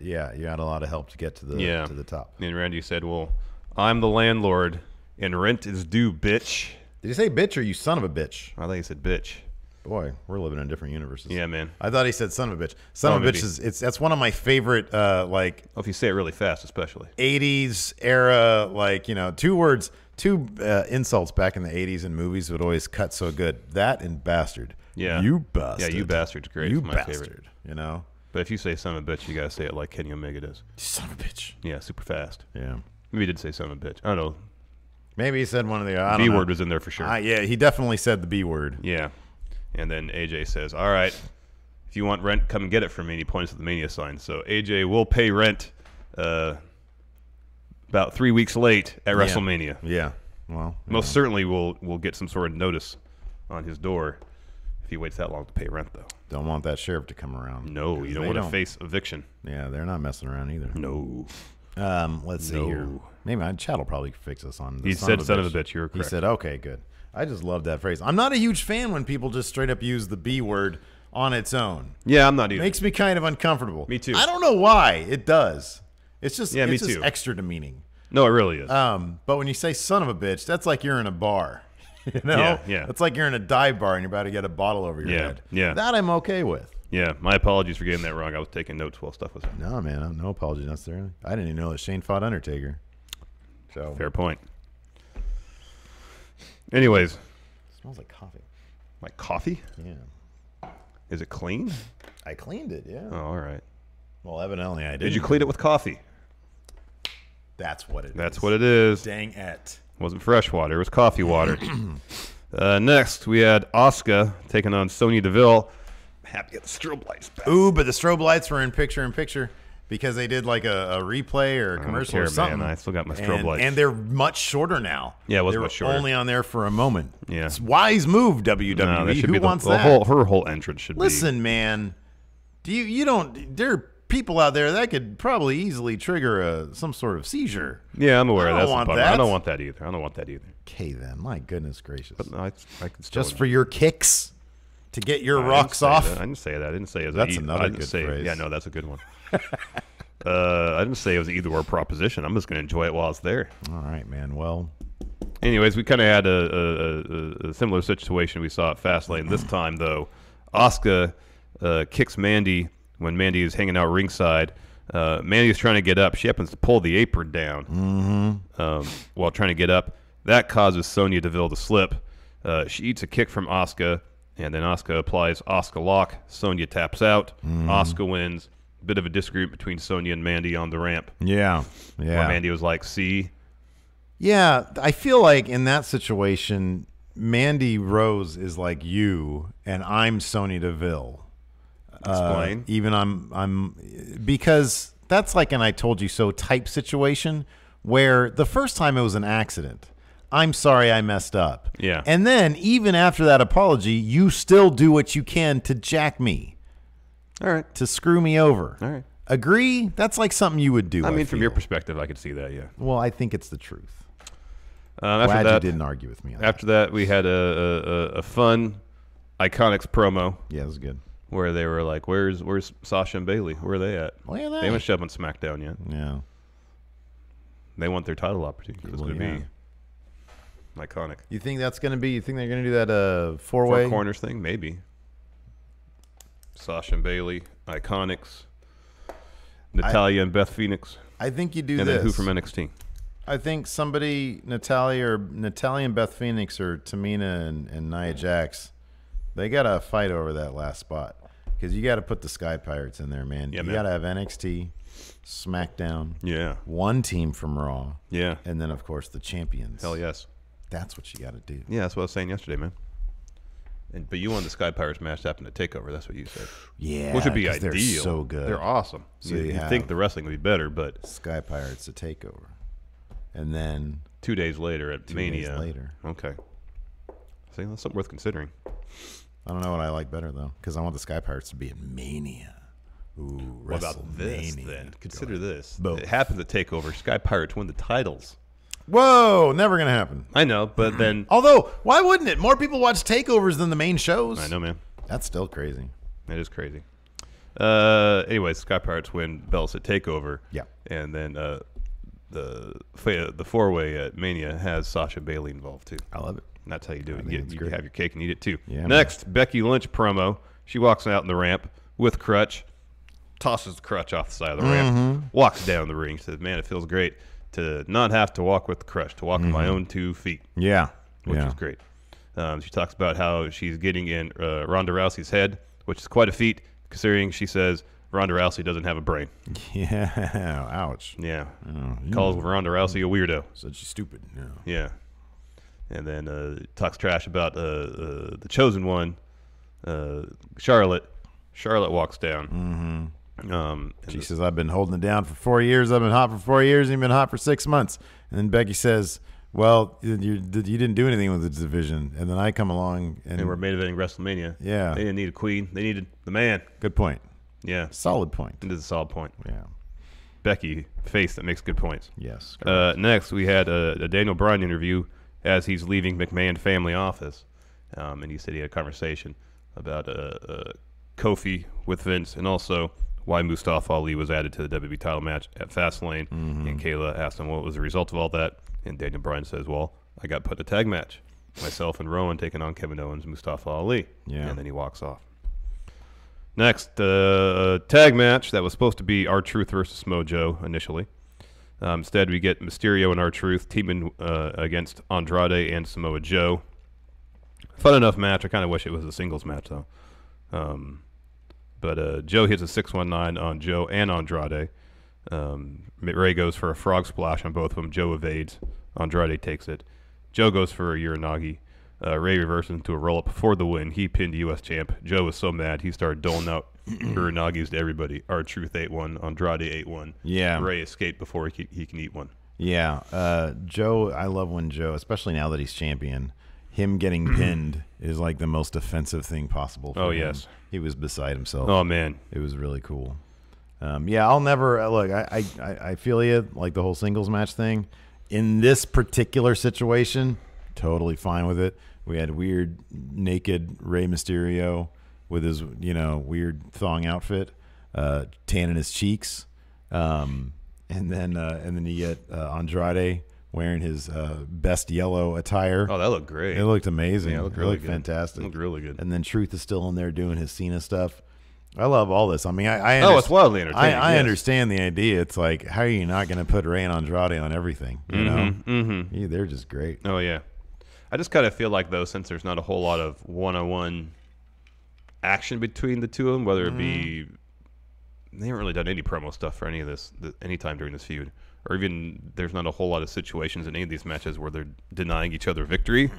[SPEAKER 4] you had a lot of help to get to the top.
[SPEAKER 5] And Randy said, well, I'm the landlord and rent is due, bitch.
[SPEAKER 4] Did he say bitch or you son of a bitch?
[SPEAKER 5] I think he said bitch.
[SPEAKER 4] Boy, we're living in different universes.
[SPEAKER 5] Yeah, man.
[SPEAKER 4] I thought he said son of a bitch. Son of a bitch that's one of my favorite if
[SPEAKER 5] you say it really fast, especially
[SPEAKER 4] 80s era, two insults back in the 80s in movies would always cut so good. That and bastard.
[SPEAKER 5] Yeah.
[SPEAKER 4] You bastard.
[SPEAKER 5] Yeah, you bastard's great.
[SPEAKER 4] You
[SPEAKER 5] it's my
[SPEAKER 4] bastard.
[SPEAKER 5] favorite. But if you say son of a bitch, you gotta say it like Kenny Omega does.
[SPEAKER 4] Son of a bitch.
[SPEAKER 5] Yeah, super fast.
[SPEAKER 4] Yeah.
[SPEAKER 5] Maybe he did say son of a bitch. I don't know.
[SPEAKER 4] Maybe he said one of the
[SPEAKER 5] B word was in there for sure.
[SPEAKER 4] Yeah, he definitely said the B word.
[SPEAKER 5] Yeah. And then AJ says, all right, if you want rent, come and get it from me. And he points to the Mania sign. So AJ will pay rent about 3 weeks late at WrestleMania.
[SPEAKER 4] Yeah. Well,
[SPEAKER 5] most certainly we'll get some sort of notice on his door if he waits that long to pay rent, though.
[SPEAKER 4] Don't want that sheriff to come around.
[SPEAKER 5] No, you don't want to face eviction.
[SPEAKER 4] Yeah, they're not messing around either.
[SPEAKER 5] No.
[SPEAKER 4] Let's see here. Maybe Chad will probably fix us on.
[SPEAKER 5] He said son of a bitch. You're correct.
[SPEAKER 4] He said, okay, good. I just love that phrase. I'm not a huge fan when people just straight up use the B word on its own.
[SPEAKER 5] Yeah, I'm not either.
[SPEAKER 4] Makes me kind of uncomfortable.
[SPEAKER 5] Me too.
[SPEAKER 4] I don't know why it does. It's just
[SPEAKER 5] me
[SPEAKER 4] it's just
[SPEAKER 5] too.
[SPEAKER 4] extra demeaning.
[SPEAKER 5] No, it really is.
[SPEAKER 4] But when you say son of a bitch, that's like you're in a bar. You know?
[SPEAKER 5] Yeah.
[SPEAKER 4] It's like you're in a dive bar and you're about to get a bottle over your head.
[SPEAKER 5] Yeah.
[SPEAKER 4] That I'm okay with.
[SPEAKER 5] Yeah, my apologies for getting that wrong. I was taking notes while stuff was.
[SPEAKER 4] No, man, no apology necessarily. I didn't even know that Shane fought Undertaker. So
[SPEAKER 5] Fair point. Anyways,
[SPEAKER 4] it smells like coffee.
[SPEAKER 5] like coffee?
[SPEAKER 4] Yeah.
[SPEAKER 5] Is it clean?
[SPEAKER 4] I cleaned it, yeah.
[SPEAKER 5] Oh, all right.
[SPEAKER 4] Well, evidently I did.
[SPEAKER 5] Did you clean it with coffee?
[SPEAKER 4] That's what it is.
[SPEAKER 5] That's what it is.
[SPEAKER 4] Dang it.
[SPEAKER 5] Wasn't fresh water. It was coffee water. Next, we had Asuka taking on Sonya Deville. Happy to get the strobe lights back.
[SPEAKER 4] Ooh, but the strobe lights were in picture because they did like a replay or a commercial or something.
[SPEAKER 5] Man. I still got my strobe lights.
[SPEAKER 4] And they're much shorter now.
[SPEAKER 5] Yeah, it was
[SPEAKER 4] they
[SPEAKER 5] much shorter.
[SPEAKER 4] Only on there for a moment.
[SPEAKER 5] Yeah.
[SPEAKER 4] It's wise move, WWE.
[SPEAKER 5] No, that should
[SPEAKER 4] Who
[SPEAKER 5] be
[SPEAKER 4] wants
[SPEAKER 5] the
[SPEAKER 4] that?
[SPEAKER 5] her whole entrance should
[SPEAKER 4] Listen, man. You don't. There are people out there that could probably easily trigger some sort of seizure.
[SPEAKER 5] be. Yeah, I'm aware.
[SPEAKER 4] I don't
[SPEAKER 5] That's
[SPEAKER 4] want
[SPEAKER 5] the bummer.
[SPEAKER 4] that.
[SPEAKER 5] I don't want that either. I don't want that either.
[SPEAKER 4] Okay, then. My goodness gracious.
[SPEAKER 5] But I can still
[SPEAKER 4] Just for your kicks to get your
[SPEAKER 5] I didn't
[SPEAKER 4] rocks
[SPEAKER 5] say
[SPEAKER 4] off.
[SPEAKER 5] that. I didn't say that. I didn't say it was
[SPEAKER 4] That's
[SPEAKER 5] a
[SPEAKER 4] another
[SPEAKER 5] I didn't
[SPEAKER 4] good
[SPEAKER 5] say,
[SPEAKER 4] phrase.
[SPEAKER 5] Yeah, no, that's a good one. I didn't say it was an either-or proposition. I'm just going to enjoy it while it's there.
[SPEAKER 4] All right, man. Well,
[SPEAKER 5] Anyways, we kind of had a similar situation we saw at Fastlane. This time, though, Asuka kicks Mandy when Mandy is hanging out ringside. Mandy is trying to get up. She happens to pull the apron down while trying to get up. That causes Sonya Deville to slip. She eats a kick from Asuka, and then Asuka applies Asuka lock. Sonya taps out. Asuka wins. Bit of a disagreement between Sonya and Mandy on the ramp.
[SPEAKER 4] yeah.
[SPEAKER 5] Where Mandy was like, see?
[SPEAKER 4] Yeah, I feel like in that situation, Mandy Rose is like you, and I'm Sonya Deville.
[SPEAKER 5] Explain.
[SPEAKER 4] Even I'm because that's like an I told you so type situation where the first time it was an accident. I'm sorry I messed up.
[SPEAKER 5] Yeah.
[SPEAKER 4] And then even after that apology, you still do what you can to jack me.
[SPEAKER 5] All right.
[SPEAKER 4] To screw me over.
[SPEAKER 5] All right.
[SPEAKER 4] Agree? That's like something you would do.
[SPEAKER 5] I mean, from your
[SPEAKER 4] feel.
[SPEAKER 5] perspective, I could see that, yeah.
[SPEAKER 4] Well, I think it's the truth.
[SPEAKER 5] After
[SPEAKER 4] Glad
[SPEAKER 5] that,
[SPEAKER 4] you didn't argue with me on
[SPEAKER 5] After that, we had a fun Iconics promo
[SPEAKER 4] that. Yeah, it was good.
[SPEAKER 5] where they were like, "Where's Sasha and Bailey? Where are they at?
[SPEAKER 4] Where are they?
[SPEAKER 5] They haven't showed up on SmackDown yet.
[SPEAKER 4] Yeah.
[SPEAKER 5] They want their title opportunity. It's
[SPEAKER 4] Well,
[SPEAKER 5] going to
[SPEAKER 4] yeah.
[SPEAKER 5] be iconic.
[SPEAKER 4] You think that's going to be? You think they're going to do that four-way?
[SPEAKER 5] Four corners thing, maybe. Sasha and Bailey, Iconics, Natalia and Beth Phoenix,
[SPEAKER 4] I think you do
[SPEAKER 5] and
[SPEAKER 4] this.
[SPEAKER 5] then who from NXT?
[SPEAKER 4] I think somebody, Natalia and Beth Phoenix or Tamina and Nia Jax, they got to fight over that last spot because you got to put the Sky Pirates in there, man.
[SPEAKER 5] Yeah,
[SPEAKER 4] you
[SPEAKER 5] man.
[SPEAKER 4] got to have NXT, SmackDown,
[SPEAKER 5] Yeah,
[SPEAKER 4] one team from Raw,
[SPEAKER 5] yeah.
[SPEAKER 4] and then of course the champions.
[SPEAKER 5] Hell yes.
[SPEAKER 4] That's what you got to do.
[SPEAKER 5] Yeah, that's what I was saying yesterday, man. But you wanted the Sky Pirates match to happen to TakeOver. That's what you said.
[SPEAKER 4] Yeah,
[SPEAKER 5] Which would be
[SPEAKER 4] 'cause
[SPEAKER 5] ideal.
[SPEAKER 4] They're so good.
[SPEAKER 5] They're awesome.
[SPEAKER 4] So
[SPEAKER 5] you
[SPEAKER 4] you
[SPEAKER 5] think
[SPEAKER 4] have-
[SPEAKER 5] the wrestling would be better, but
[SPEAKER 4] Sky Pirates to take over, and then
[SPEAKER 5] 2 days later at
[SPEAKER 4] 2
[SPEAKER 5] Mania.
[SPEAKER 4] days later.
[SPEAKER 5] Okay. See, that's something worth considering.
[SPEAKER 4] I don't know what I like better though, because I want the Sky Pirates to be in Mania. Ooh,
[SPEAKER 5] What about this
[SPEAKER 4] WrestleMania.
[SPEAKER 5] then? Consider this.
[SPEAKER 4] Both.
[SPEAKER 5] It happens at TakeOver. Sky Pirates win the titles.
[SPEAKER 4] Whoa, never gonna happen.
[SPEAKER 5] I know, but then
[SPEAKER 4] Although, why wouldn't it? More people watch takeovers than the main shows.
[SPEAKER 5] I know, man.
[SPEAKER 4] That's still crazy.
[SPEAKER 5] It is crazy. Anyways, Sky Pirates win belts at TakeOver.
[SPEAKER 4] Yeah.
[SPEAKER 5] And then the four-way at Mania has Sasha Bailey involved too.
[SPEAKER 4] I love it.
[SPEAKER 5] And that's how you do it.
[SPEAKER 4] think
[SPEAKER 5] You,
[SPEAKER 4] it's
[SPEAKER 5] you
[SPEAKER 4] great.
[SPEAKER 5] have your cake and eat it too.
[SPEAKER 4] Yeah,
[SPEAKER 5] Next, Becky Lynch promo. She walks out in the ramp with crutch, tosses the crutch off the side of the
[SPEAKER 4] Mm-hmm.
[SPEAKER 5] ramp, walks down the ring. Says, "Man, it feels great to not have to walk with the crutch, to walk on my own 2 feet,"
[SPEAKER 4] Yeah.
[SPEAKER 5] which
[SPEAKER 4] yeah.
[SPEAKER 5] is great. She talks about how she's getting in Ronda Rousey's head, which is quite a feat considering she says Ronda Rousey doesn't have a brain.
[SPEAKER 4] Yeah. Ouch.
[SPEAKER 5] Yeah.
[SPEAKER 4] Oh,
[SPEAKER 5] Calls Ronda Rousey a weirdo.
[SPEAKER 4] Said she's stupid. Yeah.
[SPEAKER 5] Yeah. And then talks trash about the chosen one, Charlotte. Charlotte walks down. And
[SPEAKER 4] She says, I've been holding it down for 4 years. I've been hot for 4 years. And you've been hot for 6 months. And then Becky says, well, you didn't do anything with the division. And then I come along.
[SPEAKER 5] and we're main eventing WrestleMania.
[SPEAKER 4] Yeah.
[SPEAKER 5] They didn't need a queen. They needed the man.
[SPEAKER 4] Good point.
[SPEAKER 5] Yeah.
[SPEAKER 4] Solid point.
[SPEAKER 5] It is a solid point.
[SPEAKER 4] Yeah.
[SPEAKER 5] Becky, face that makes good points.
[SPEAKER 4] Yes.
[SPEAKER 5] Next, we had a Daniel Bryan interview as he's leaving McMahon family office. And he said he had a conversation about Kofi with Vince, and also why Mustafa Ali was added to the WWE title match at Fastlane. And Kayla asked him what was the result of all that, and Daniel Bryan says, well, I got put in a tag match. Myself and Rowan taking on Kevin Owens and Mustafa Ali.
[SPEAKER 4] Yeah.
[SPEAKER 5] And then he walks off. Next, tag match that was supposed to be R-Truth versus Samoa Joe initially. Instead, we get Mysterio and R-Truth teaming against Andrade and Samoa Joe. Fun enough match. I kind of wish it was a singles match, though. But Joe hits a 619 on Joe and Andrade. Ray goes for a frog splash on both of them. Joe evades. Andrade takes it. Joe goes for a Uranagi. Ray reverses into a roll-up for the win. He pinned U.S. champ. Joe was so mad, he started doling out Uranagis to everybody. R-Truth ate one. Andrade ate one.
[SPEAKER 4] Yeah.
[SPEAKER 5] Ray escaped before he can eat one.
[SPEAKER 4] Yeah. Joe, I love when Joe, especially now that he's champion, him getting pinned is like the most offensive thing possible for him.
[SPEAKER 5] Yes.
[SPEAKER 4] He was beside himself.
[SPEAKER 5] Oh, man.
[SPEAKER 4] It was really cool. Yeah, I'll never look. I feel you, like the whole singles match thing. In this particular situation, totally fine with it. We had weird naked Rey Mysterio with his weird thong outfit, tanning his cheeks, and then you get Andrade wearing his best yellow attire.
[SPEAKER 5] Oh, that looked great.
[SPEAKER 4] It looked amazing.
[SPEAKER 5] Yeah,
[SPEAKER 4] It
[SPEAKER 5] looked really
[SPEAKER 4] looked
[SPEAKER 5] good.
[SPEAKER 4] fantastic.
[SPEAKER 5] It looked really good.
[SPEAKER 4] And then Truth is still in there doing his Cena stuff. I love all this. I mean, I
[SPEAKER 5] it's wildly entertaining.
[SPEAKER 4] I
[SPEAKER 5] yes.
[SPEAKER 4] understand the idea. It's like, how are you not going to put Rey and Andrade on everything? You know, Yeah, they're just great.
[SPEAKER 5] Oh, yeah. I just kind of feel like, though, since there's not a whole lot of one-on-one action between the two of them, whether it be they haven't really done any promo stuff for any of this any time during this feud, or even there's not a whole lot of situations in any of these matches where they're denying each other victory.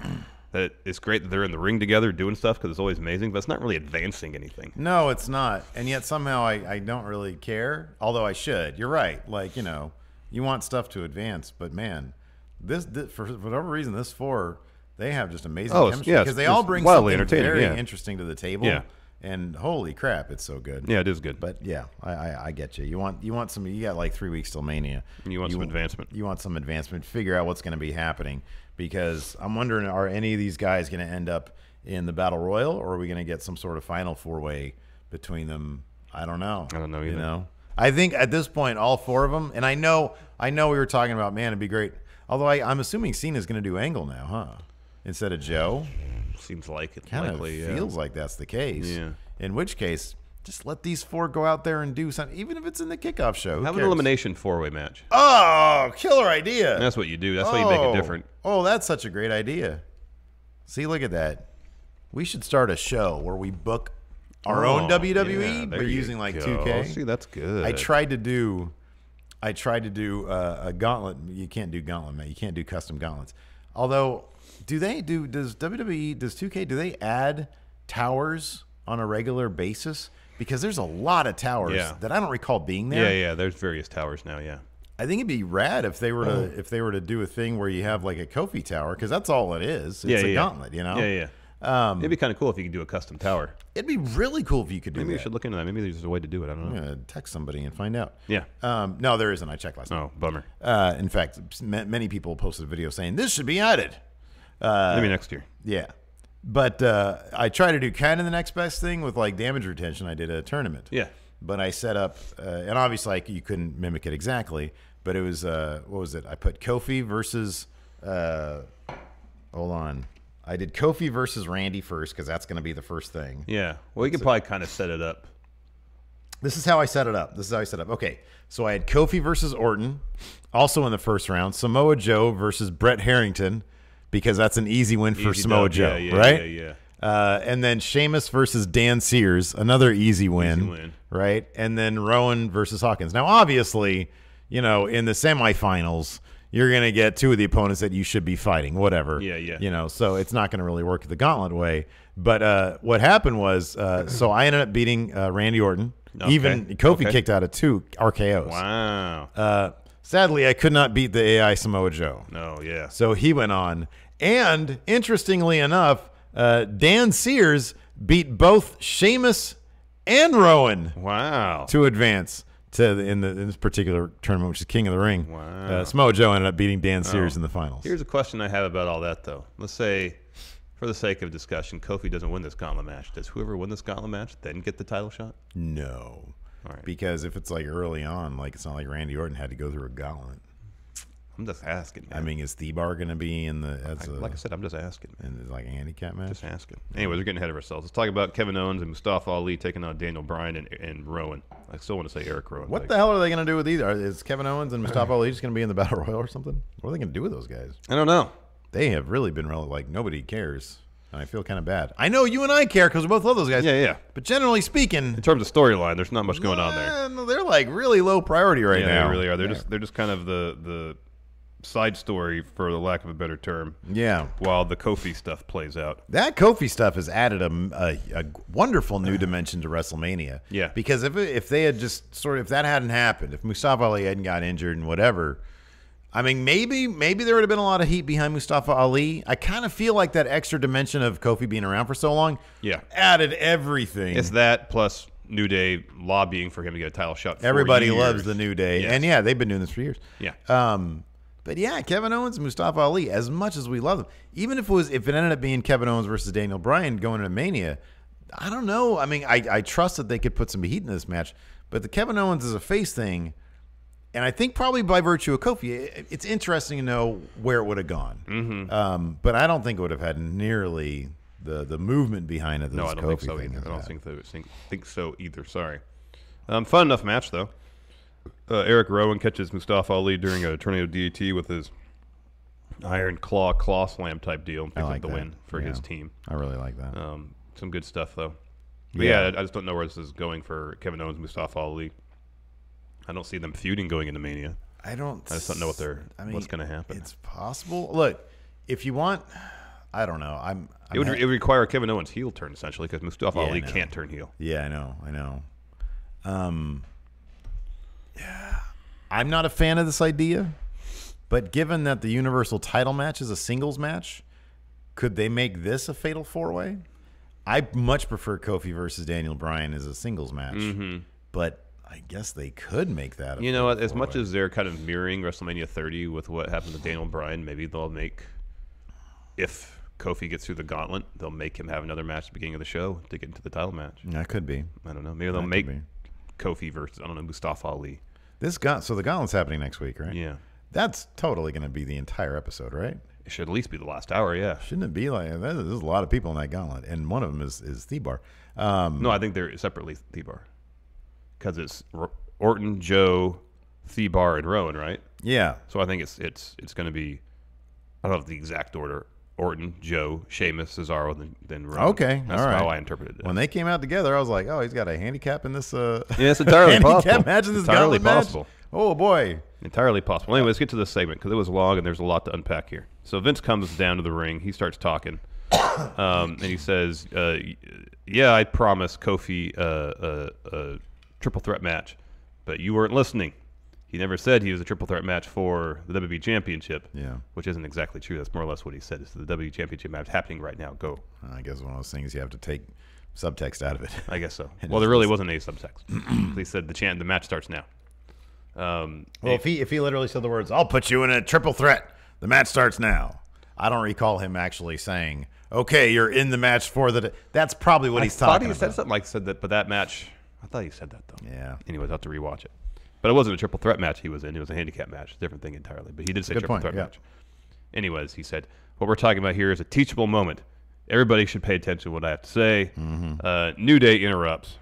[SPEAKER 5] That it's great that they're in the ring together doing stuff because it's always amazing, but it's not really advancing anything.
[SPEAKER 4] No, it's not. And yet somehow I don't really care, although I should. You're right. Like, you want stuff to advance, but man, this for whatever reason, this four, they have just amazing chemistry because they all bring something very interesting to the table.
[SPEAKER 5] Yeah.
[SPEAKER 4] And holy crap, it's so good.
[SPEAKER 5] Yeah, it is good.
[SPEAKER 4] But yeah, I get you. You want some. You got like 3 weeks till Mania.
[SPEAKER 5] You want some advancement.
[SPEAKER 4] You want some advancement. Figure out what's going to be happening because I'm wondering, are any of these guys going to end up in the Battle Royal, or are we going to get some sort of final 4-way between them? I don't know.
[SPEAKER 5] I don't know either.
[SPEAKER 4] I think at this point, all four of them, and I know we were talking about, man, it'd be great. Although I'm assuming Cena's going to do Angle now, huh? Instead of Joe.
[SPEAKER 5] Seems like it.
[SPEAKER 4] Kind of feels like that's the case.
[SPEAKER 5] Yeah.
[SPEAKER 4] In which case, just let these four go out there and do something, even if it's in the kickoff show.
[SPEAKER 5] Have an elimination 4-way match.
[SPEAKER 4] Oh, killer idea.
[SPEAKER 5] That's what you do. That's how you make it different.
[SPEAKER 4] Oh, that's such a great idea. See, look at that. We should start a show where we book our own WWE, but using like 2K.
[SPEAKER 5] See, that's good.
[SPEAKER 4] I tried to do a gauntlet. You can't do gauntlet, man. You can't do custom gauntlets. Although, does WWE, does 2K, do they add towers on a regular basis? Because there's a lot of towers that I don't recall being there.
[SPEAKER 5] Yeah. There's various towers now. Yeah.
[SPEAKER 4] I think it'd be rad if they were to do a thing where you have like a Kofi tower, because that's all it is. It's a gauntlet,
[SPEAKER 5] Yeah. It'd be kind of cool if you could do a custom tower.
[SPEAKER 4] It'd be really cool if you could do that.
[SPEAKER 5] Maybe you should look into that. Maybe there's a way to do it. I don't know.
[SPEAKER 4] I'm gonna text somebody and find out.
[SPEAKER 5] Yeah.
[SPEAKER 4] No, there isn't. I checked last night.
[SPEAKER 5] Oh, bummer.
[SPEAKER 4] In fact, many people posted a video saying this should be added.
[SPEAKER 5] Maybe next year.
[SPEAKER 4] Yeah. But I try to do kind of the next best thing with like damage retention. I did a tournament.
[SPEAKER 5] Yeah.
[SPEAKER 4] But I set up, and obviously you couldn't mimic it exactly, but it was, what was it? I put Kofi versus, hold on. I did Kofi versus Randy first because that's going to be the first thing.
[SPEAKER 5] Yeah. Well, you can probably kind of set it up.
[SPEAKER 4] This is how I set it up. Okay. So I had Kofi versus Orton, also in the first round. Samoa Joe versus Brett Harrington, because that's an easy win for Samoa Joe, right?
[SPEAKER 5] Yeah.
[SPEAKER 4] And then Sheamus versus Dan Sears, another easy win, right? And then Rowan versus Hawkins. Now, obviously, in the semifinals, you're going to get two of the opponents that you should be fighting, whatever.
[SPEAKER 5] Yeah.
[SPEAKER 4] So it's not going to really work the gauntlet way. But what happened was, so I ended up beating Randy Orton.
[SPEAKER 5] Okay.
[SPEAKER 4] Even Kofi kicked out of 2 RKOs.
[SPEAKER 5] Wow.
[SPEAKER 4] Sadly, I could not beat the AI Samoa Joe.
[SPEAKER 5] No, yeah.
[SPEAKER 4] So he went on. And interestingly enough, Dan Sears beat both Sheamus and Rowan.
[SPEAKER 5] Wow.
[SPEAKER 4] To advance in this particular tournament, which is King of the Ring.
[SPEAKER 5] Wow.
[SPEAKER 4] Samoa Joe ended up beating Dan Sears in the finals.
[SPEAKER 5] Here's a question I have about all that, though. Let's say For the sake of discussion, Kofi doesn't win this Gauntlet match. Does whoever win this Gauntlet match then get the title shot?
[SPEAKER 4] No.
[SPEAKER 5] All right.
[SPEAKER 4] Because if it's like early on, like it's not like Randy Orton had to go through a gauntlet.
[SPEAKER 5] I'm just asking, man.
[SPEAKER 4] I mean, is Thebar going to be in the
[SPEAKER 5] like I said, I'm just asking, man.
[SPEAKER 4] in like a handicap match?
[SPEAKER 5] Just asking. Anyways, we're getting ahead of ourselves. Let's talk about Kevin Owens and Mustafa Ali taking on Daniel Bryan and Rowan. I still want to say Eric Rowan.
[SPEAKER 4] What the hell are they going to do with either? Is Kevin Owens and Mustafa Ali just going to be in the Battle Royal or something? What are they going to do with those guys?
[SPEAKER 5] I don't know.
[SPEAKER 4] They have really been like nobody cares. And I feel kind of bad. I know you and I care because we both love those guys.
[SPEAKER 5] Yeah.
[SPEAKER 4] But generally speaking,
[SPEAKER 5] In terms of storyline, there's not much going on there.
[SPEAKER 4] They're like really low priority right
[SPEAKER 5] Yeah,
[SPEAKER 4] now.
[SPEAKER 5] they really are. They're just kind of the side story, for the lack of a better term.
[SPEAKER 4] Yeah.
[SPEAKER 5] While the Kofi stuff plays out.
[SPEAKER 4] That Kofi stuff has added a wonderful new dimension to WrestleMania.
[SPEAKER 5] Yeah.
[SPEAKER 4] Because if they had just if that hadn't happened, if Mustafa Ali hadn't got injured and whatever, I mean, maybe there would have been a lot of heat behind Mustafa Ali. I kind of feel like that extra dimension of Kofi being around for so long added everything.
[SPEAKER 5] It's that plus New Day lobbying for him to get a title shot for
[SPEAKER 4] Everybody
[SPEAKER 5] years.
[SPEAKER 4] loves the New Day.
[SPEAKER 5] Yes.
[SPEAKER 4] And yeah, they've been doing this for years.
[SPEAKER 5] Yeah.
[SPEAKER 4] But yeah, Kevin Owens and Mustafa Ali, as much as we love them, even if it ended up being Kevin Owens versus Daniel Bryan going into Mania, I don't know. I mean, I trust that they could put some heat in this match, but the Kevin Owens is a face thing, and I think probably by virtue of Kofi, it's interesting to know where it would have gone.
[SPEAKER 5] Mm-hmm.
[SPEAKER 4] But I don't think it would have had nearly the movement behind it.
[SPEAKER 5] No, I don't
[SPEAKER 4] Kofi
[SPEAKER 5] think so
[SPEAKER 4] thing
[SPEAKER 5] either. I
[SPEAKER 4] has
[SPEAKER 5] don't
[SPEAKER 4] had.
[SPEAKER 5] think so either. Sorry. Fun enough match, though. Eric Rowan catches Mustafa Ali during a tornado DDT with his iron claw slam type deal and picks up the win for his team.
[SPEAKER 4] I really like that.
[SPEAKER 5] Some good stuff, though. But yeah, I just don't know where this is going for Kevin Owens and Mustafa Ali. I don't see them feuding going into Mania. I just don't know what's going to happen.
[SPEAKER 4] It's possible. Look, if you want, I don't know.
[SPEAKER 5] It would require a Kevin Owens heel turn, essentially, because Mustafa Ali can't turn heel.
[SPEAKER 4] Yeah, I know. Yeah, I'm not a fan of this idea, but given that the Universal title match is a singles match, could they make this a fatal four-way? I much prefer Kofi versus Daniel Bryan as a singles match, but I guess they could make that.
[SPEAKER 5] You know what? As much as they're kind of mirroring WrestleMania 30 with what happened to Daniel Bryan, maybe they'll make, if Kofi gets through the gauntlet, they'll make him have another match at the beginning of the show to get into the title match.
[SPEAKER 4] That could be.
[SPEAKER 5] I don't know. Maybe they'll make Kofi versus, Mustafa Ali.
[SPEAKER 4] So the gauntlet's happening next week, right?
[SPEAKER 5] Yeah.
[SPEAKER 4] That's totally going to be the entire episode, right?
[SPEAKER 5] It should at least be the last hour, yeah.
[SPEAKER 4] Shouldn't it be like there's a lot of people in that gauntlet, and one of them is Thebar.
[SPEAKER 5] No, I think they're separately Thebar, because it's Orton, Joe, Thebar, and Rowan, right?
[SPEAKER 4] Yeah.
[SPEAKER 5] So I think it's going to be, I don't know the exact order. Orton, Joe, Sheamus, Cesaro, then Rowan.
[SPEAKER 4] Okay,
[SPEAKER 5] that's
[SPEAKER 4] all right.
[SPEAKER 5] how I interpreted it.
[SPEAKER 4] When they came out together, I was like, oh, he's got a handicap in this.
[SPEAKER 5] Yeah, it's entirely possible.
[SPEAKER 4] Imagine this
[SPEAKER 5] entirely
[SPEAKER 4] gauntlet
[SPEAKER 5] possible.
[SPEAKER 4] Match. Oh boy,
[SPEAKER 5] entirely possible. Anyway, let's get to this segment because it was long and there's a lot to unpack here. So Vince comes down to the ring. He starts talking, and he says, "Yeah, I promised Kofi a triple threat match, but you weren't listening. He never said he was a triple threat match for the WWE Championship, which isn't exactly true. That's more or less what he said. It's the WWE Championship match happening right now. Go."
[SPEAKER 4] I guess one of those things you have to take subtext out of it.
[SPEAKER 5] I guess so. Well, there really wasn't any subtext. They said the match starts now.
[SPEAKER 4] Well, if he literally said the words, "I'll put you in a triple threat. The match starts now." I don't recall him actually saying, "Okay, you're in the match for the." That's probably what he's talking about.
[SPEAKER 5] I thought he said something like that, but that match, I thought he said that though.
[SPEAKER 4] Yeah.
[SPEAKER 5] Anyways, I'll have to rewatch it. But it wasn't a triple threat match he was in. It was a handicap match. Different thing entirely. But he did say triple threat match. Anyways, he said, what we're talking about here is a teachable moment. Everybody should pay attention to what I have to say. New Day interrupts.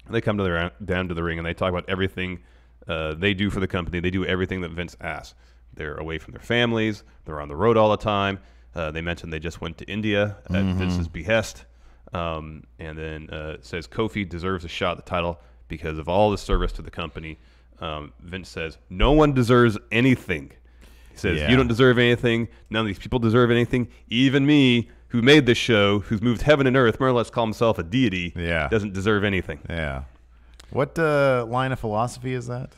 [SPEAKER 5] They come down to the ring, and they talk about everything they do for the company. They do everything that Vince asks. They're away from their families. They're on the road all the time. They mentioned they just went to India at Vince's behest. And then it says Kofi deserves a shot at the title because of all the service to the company. Vince says, no one deserves anything. He says, you don't deserve anything. None of these people deserve anything. Even me, who made this show, who's moved heaven and earth, more or less call himself a deity, doesn't deserve anything.
[SPEAKER 4] Yeah. What line of philosophy is that?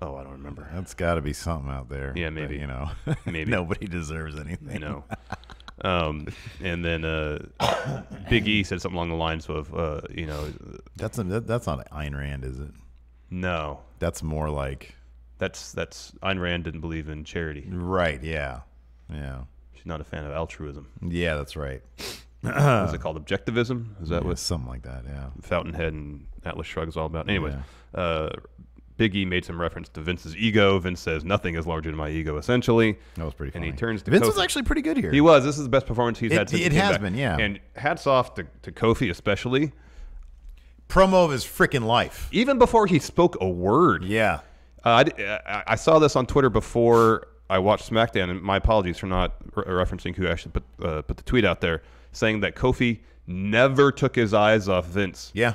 [SPEAKER 5] Oh, I don't remember.
[SPEAKER 4] That's got to be something out there.
[SPEAKER 5] Yeah, maybe.
[SPEAKER 4] Maybe nobody deserves anything.
[SPEAKER 5] And then Big E said something along the lines of,
[SPEAKER 4] that's not Ayn Rand, is it?
[SPEAKER 5] No,
[SPEAKER 4] that's more like
[SPEAKER 5] that's Ayn Rand didn't believe in charity.
[SPEAKER 4] Right? Yeah.
[SPEAKER 5] She's not a fan of altruism.
[SPEAKER 4] Yeah, that's right.
[SPEAKER 5] What's it called? Objectivism? Is that what
[SPEAKER 4] something like that? Yeah.
[SPEAKER 5] Fountainhead and Atlas Shrugged is all about? Anyway, Big E made some reference to Vince's ego. Vince says nothing is larger than my ego, essentially.
[SPEAKER 4] That was pretty funny.
[SPEAKER 5] And he turns to
[SPEAKER 4] Vince
[SPEAKER 5] Kofi.
[SPEAKER 4] was actually pretty good here.
[SPEAKER 5] He was. This is the best performance he's had since he
[SPEAKER 4] it
[SPEAKER 5] came
[SPEAKER 4] has
[SPEAKER 5] back.
[SPEAKER 4] been, yeah.
[SPEAKER 5] And hats off to Kofi especially.
[SPEAKER 4] Promo of his freaking life.
[SPEAKER 5] Even before he spoke a word.
[SPEAKER 4] Yeah.
[SPEAKER 5] I saw this on Twitter before I watched SmackDown, and my apologies for not referencing who actually put the tweet out there, saying that Kofi never took his eyes off Vince.
[SPEAKER 4] Yeah.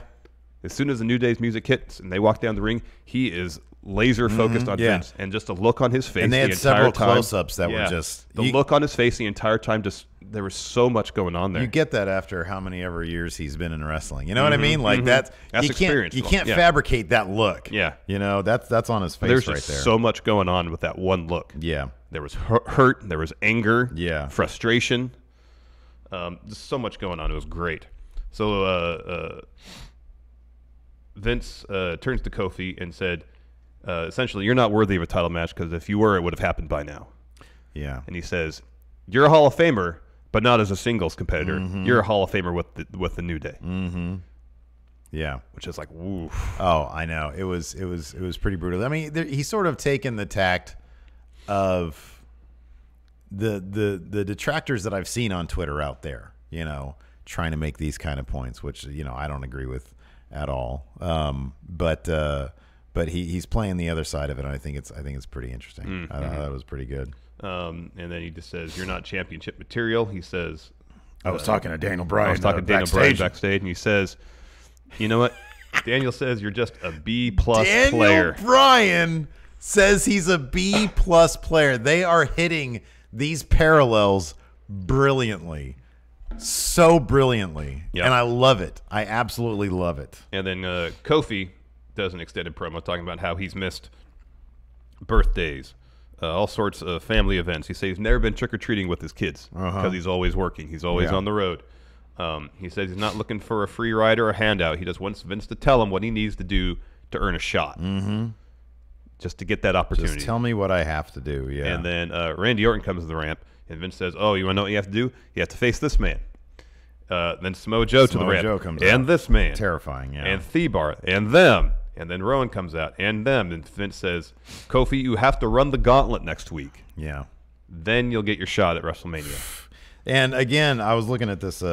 [SPEAKER 5] As soon as the New Day's music hits and they walk down the ring, he is laser focused on Vince, and just a look on his face.
[SPEAKER 4] And they had several close-ups that were just
[SPEAKER 5] the look on his face the entire time. Just there was so much going on there.
[SPEAKER 4] You get that after how many ever years he's been in wrestling. You know what I mean? Like that's
[SPEAKER 5] experience.
[SPEAKER 4] You can't fabricate that look.
[SPEAKER 5] Yeah,
[SPEAKER 4] you know that's on his face.
[SPEAKER 5] There's
[SPEAKER 4] right
[SPEAKER 5] just
[SPEAKER 4] there.
[SPEAKER 5] so much going on with that one look.
[SPEAKER 4] Yeah,
[SPEAKER 5] there was hurt. There was anger.
[SPEAKER 4] Yeah,
[SPEAKER 5] frustration. Just so much going on. It was great. So Vince turns to Kofi and said, essentially, you're not worthy of a title match because if you were, it would have happened by now.
[SPEAKER 4] Yeah.
[SPEAKER 5] And he says, you're a Hall of Famer, but not as a singles competitor. You're a Hall of Famer with the New Day.
[SPEAKER 4] Yeah.
[SPEAKER 5] Which is like, woo.
[SPEAKER 4] Oh, I know. It was pretty brutal. I mean, he's sort of taken the tact of the detractors that I've seen on Twitter out there, you know, trying to make these kind of points, which, you know, I don't agree with at all. But he's playing the other side of it, and I think it's pretty interesting. I thought it was pretty good.
[SPEAKER 5] And then he just says, "You're not championship material." He says,
[SPEAKER 4] "I was talking to Daniel Bryan.
[SPEAKER 5] I was talking to Daniel Bryan backstage, and he says, you know what? Daniel says you're just a B+ player."
[SPEAKER 4] Daniel Bryan says he's a B+ player. They are hitting these parallels brilliantly. So brilliantly.
[SPEAKER 5] Yep.
[SPEAKER 4] And I love it. I absolutely love it.
[SPEAKER 5] And then Kofi does an extended promo talking about how he's missed birthdays, all sorts of family events. He says he's never been trick-or-treating with his kids because he's always working. He's always on the road. He says he's not looking for a free ride or a handout. He just wants Vince to tell him what he needs to do to earn a shot. Just to get that opportunity.
[SPEAKER 4] Just tell me what I have to do, yeah.
[SPEAKER 5] And then Randy Orton comes to the ramp, and Vince says, oh, you want to know what you have to do? You have to face this man. Then Samoa Joe to the ramp.
[SPEAKER 4] Joe comes
[SPEAKER 5] and
[SPEAKER 4] out.
[SPEAKER 5] This man.
[SPEAKER 4] Terrifying, yeah.
[SPEAKER 5] And Thebar. And them. And then Rowan comes out. And them. And Vince says, Kofi, you have to run the gauntlet next week.
[SPEAKER 4] Yeah.
[SPEAKER 5] Then you'll get your shot at WrestleMania.
[SPEAKER 4] And again, I was looking at this.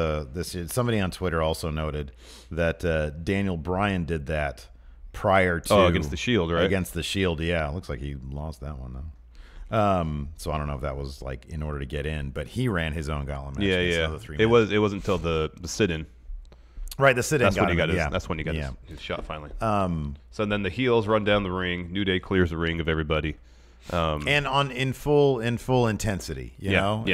[SPEAKER 4] Somebody on Twitter also noted that Daniel Bryan did that prior to
[SPEAKER 5] against the Shield, right?
[SPEAKER 4] Against the Shield, yeah. It looks like he lost that one though. So I don't know if that was like in order to get in, but he ran his own gauntlet match.
[SPEAKER 5] Yeah. It wasn't until the sit-in.
[SPEAKER 4] Right, the sit-in.
[SPEAKER 5] That's when he got That's when he got his shot finally. So then the heels run down the ring. New Day clears the ring of everybody.
[SPEAKER 4] And in full intensity, you know.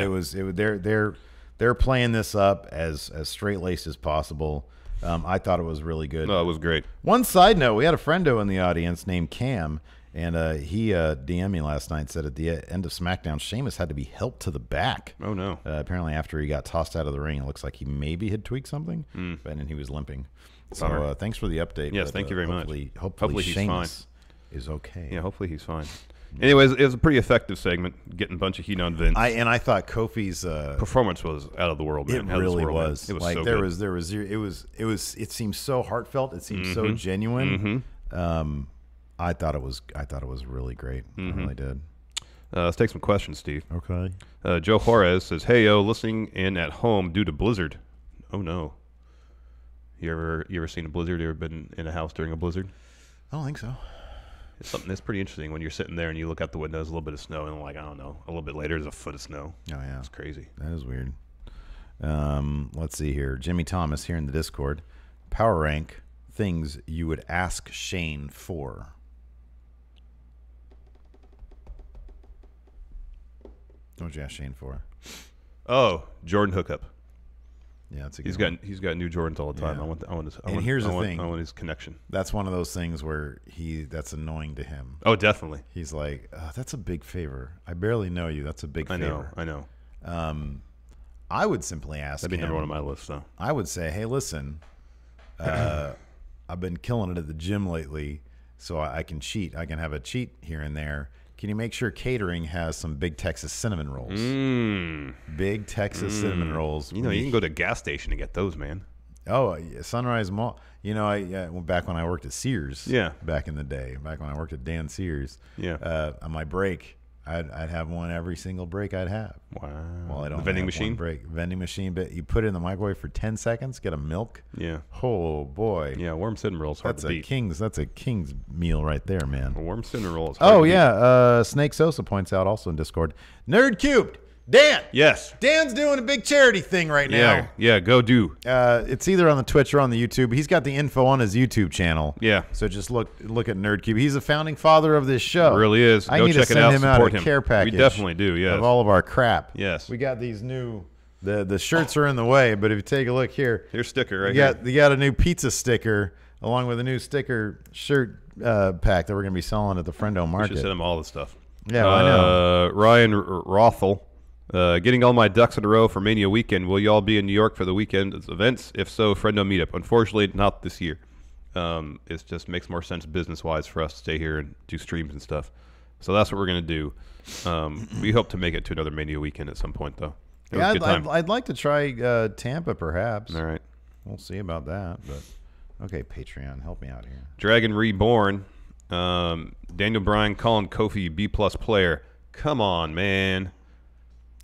[SPEAKER 4] They're playing this up as straight-laced as possible. I thought it was really good.
[SPEAKER 5] No, it was great.
[SPEAKER 4] One side note: we had a friendo in the audience named Cam, and he DM'd me last night. Said at the end of SmackDown, Sheamus had to be helped to the back.
[SPEAKER 5] Oh no!
[SPEAKER 4] Apparently, after he got tossed out of the ring, it looks like he maybe had tweaked something, but then he was limping. So thanks for the update.
[SPEAKER 5] Yes, thank you very much.
[SPEAKER 4] Hopefully
[SPEAKER 5] he's
[SPEAKER 4] Sheamus
[SPEAKER 5] fine.
[SPEAKER 4] Is okay.
[SPEAKER 5] Yeah, hopefully he's fine. Anyways, it was a pretty effective segment, getting a bunch of heat on Vince.
[SPEAKER 4] I thought Kofi's
[SPEAKER 5] performance was out of the world, man.
[SPEAKER 4] It really was.
[SPEAKER 5] It was
[SPEAKER 4] like
[SPEAKER 5] so
[SPEAKER 4] there
[SPEAKER 5] good.
[SPEAKER 4] it seemed so heartfelt. It seemed so genuine. I thought it was really great. I really did.
[SPEAKER 5] Let's take some questions, Steve.
[SPEAKER 4] Okay.
[SPEAKER 5] Joe Juarez says, "Hey yo, listening in at home due to blizzard." Oh no. You ever seen a blizzard? You ever been in a house during a blizzard?
[SPEAKER 4] I don't think so.
[SPEAKER 5] It's something that's pretty interesting when you're sitting there and you look out the window, there's a little bit of snow, and like, I don't know, a little bit later there's a foot of snow.
[SPEAKER 4] Oh yeah,
[SPEAKER 5] it's crazy.
[SPEAKER 4] That is weird. Let's see here. Jimmy Thomas here in the Discord. Power rank things you would ask Shane for. What would you ask Shane for?
[SPEAKER 5] Oh, Jordan hookup.
[SPEAKER 4] Yeah, that's a good
[SPEAKER 5] He's got new Jordans all the time.
[SPEAKER 4] Yeah. Here's the thing.
[SPEAKER 5] I want his connection.
[SPEAKER 4] That's one of those things where that's annoying to him.
[SPEAKER 5] Oh, definitely.
[SPEAKER 4] He's like, that's a big favor. I barely know you. That's a big favor.
[SPEAKER 5] I know.
[SPEAKER 4] I would simply ask
[SPEAKER 5] That'd be
[SPEAKER 4] him,
[SPEAKER 5] number one on my list, though.
[SPEAKER 4] I would say, hey, listen, I've been killing it at the gym lately, so I can cheat. I can have a cheat here and there. can you make sure catering has some big Texas cinnamon rolls? Big Texas cinnamon rolls.
[SPEAKER 5] You know, you can go to a gas station and get those, man.
[SPEAKER 4] Oh, yeah, Sunrise Mall. You know, back when I worked at Sears.
[SPEAKER 5] Yeah.
[SPEAKER 4] Back in the day, back when I worked at Dan Sears.
[SPEAKER 5] Yeah.
[SPEAKER 4] On my break, I'd have one every single break I'd have.
[SPEAKER 5] Wow.
[SPEAKER 4] Well, I don't
[SPEAKER 5] the vending
[SPEAKER 4] have
[SPEAKER 5] machine?
[SPEAKER 4] one break. Vending machine, but you put it in the microwave for 10 seconds, get a milk.
[SPEAKER 5] Yeah.
[SPEAKER 4] Oh boy.
[SPEAKER 5] Yeah, warm cinnamon roll is hard
[SPEAKER 4] That's
[SPEAKER 5] to beat.
[SPEAKER 4] That's a king's meal right there, man.
[SPEAKER 5] A warm cinnamon roll is hard
[SPEAKER 4] Oh
[SPEAKER 5] to
[SPEAKER 4] yeah, Snake Sosa points out also in Discord. Nerd Cubed. Dan.
[SPEAKER 5] Yes.
[SPEAKER 4] Dan's doing a big charity thing right now.
[SPEAKER 5] Yeah, go do.
[SPEAKER 4] It's either on the Twitch or on the YouTube. He's got the info on his YouTube channel.
[SPEAKER 5] Yeah.
[SPEAKER 4] So just look at Nerdcube. He's the founding father of this show.
[SPEAKER 5] Really is.
[SPEAKER 4] I
[SPEAKER 5] Go
[SPEAKER 4] need
[SPEAKER 5] check
[SPEAKER 4] to
[SPEAKER 5] it
[SPEAKER 4] send
[SPEAKER 5] out.
[SPEAKER 4] him out
[SPEAKER 5] Support
[SPEAKER 4] a
[SPEAKER 5] him.
[SPEAKER 4] care package.
[SPEAKER 5] We definitely do, yes.
[SPEAKER 4] Of all of our crap.
[SPEAKER 5] Yes.
[SPEAKER 4] We got these new the shirts are in the way, but if you take a look here.
[SPEAKER 5] Here's sticker right
[SPEAKER 4] you
[SPEAKER 5] here.
[SPEAKER 4] You got a new pizza sticker along with a new sticker shirt pack that we're going to be selling at the Friendo
[SPEAKER 5] We
[SPEAKER 4] Market.
[SPEAKER 5] should send him all the stuff.
[SPEAKER 4] Yeah, I know.
[SPEAKER 5] Ryan Rothel. Getting all my ducks in a row for Mania weekend. Will y'all be in New York for the weekend events? If so, Friendo meetup. Unfortunately, not this year. It just makes more sense business-wise for us to stay here and do streams and stuff. So that's what we're going to do. We hope to make it to another Mania weekend at some point, though. It was a good time.
[SPEAKER 4] I'd like to try Tampa, perhaps.
[SPEAKER 5] All right.
[SPEAKER 4] We'll see about that. But okay, Patreon, help me out here.
[SPEAKER 5] Dragon Reborn. Daniel Bryan calling Kofi B+ player. Come on, man.